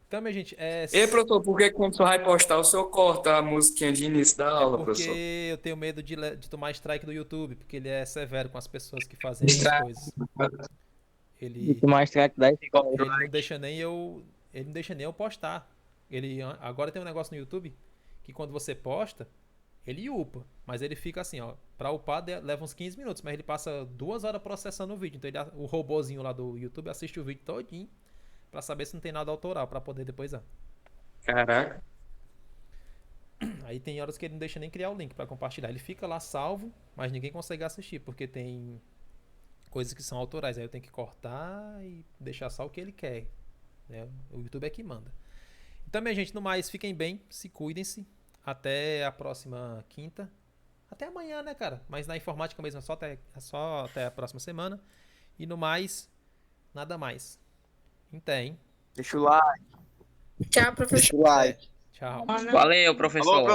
Então, minha gente, Ei, professor, por que quando o senhor vai postar, o senhor corta a musiquinha de início da aula, porque professor? eu tenho medo de tomar strike do YouTube, porque ele é severo com as pessoas que fazem essas coisas. Ele mais strike daí fica não deixa nem eu postar. Agora tem um negócio no YouTube que quando você posta, ele upa, mas ele fica assim, ó, pra upar leva uns 15 minutos, mas ele passa 2 horas processando o vídeo. Então o robozinho lá do YouTube assiste o vídeo todinho pra saber se não tem nada autoral, pra poder depois... Caraca. Aí tem horas que ele não deixa nem criar o link pra compartilhar. Ele fica lá salvo, mas ninguém consegue assistir, porque tem coisas que são autorais. Aí eu tenho que cortar e deixar só o que ele quer, né? O YouTube é que manda. Então, minha gente, no mais, fiquem bem, se cuidem-se. Até a próxima quinta. Até amanhã, né, cara? Mas na informática mesmo é só até a próxima semana. E no mais, nada mais. Até, hein? Deixa o like. Tchau, professor. Deixa o like. Tchau. Valeu, professor. Alô,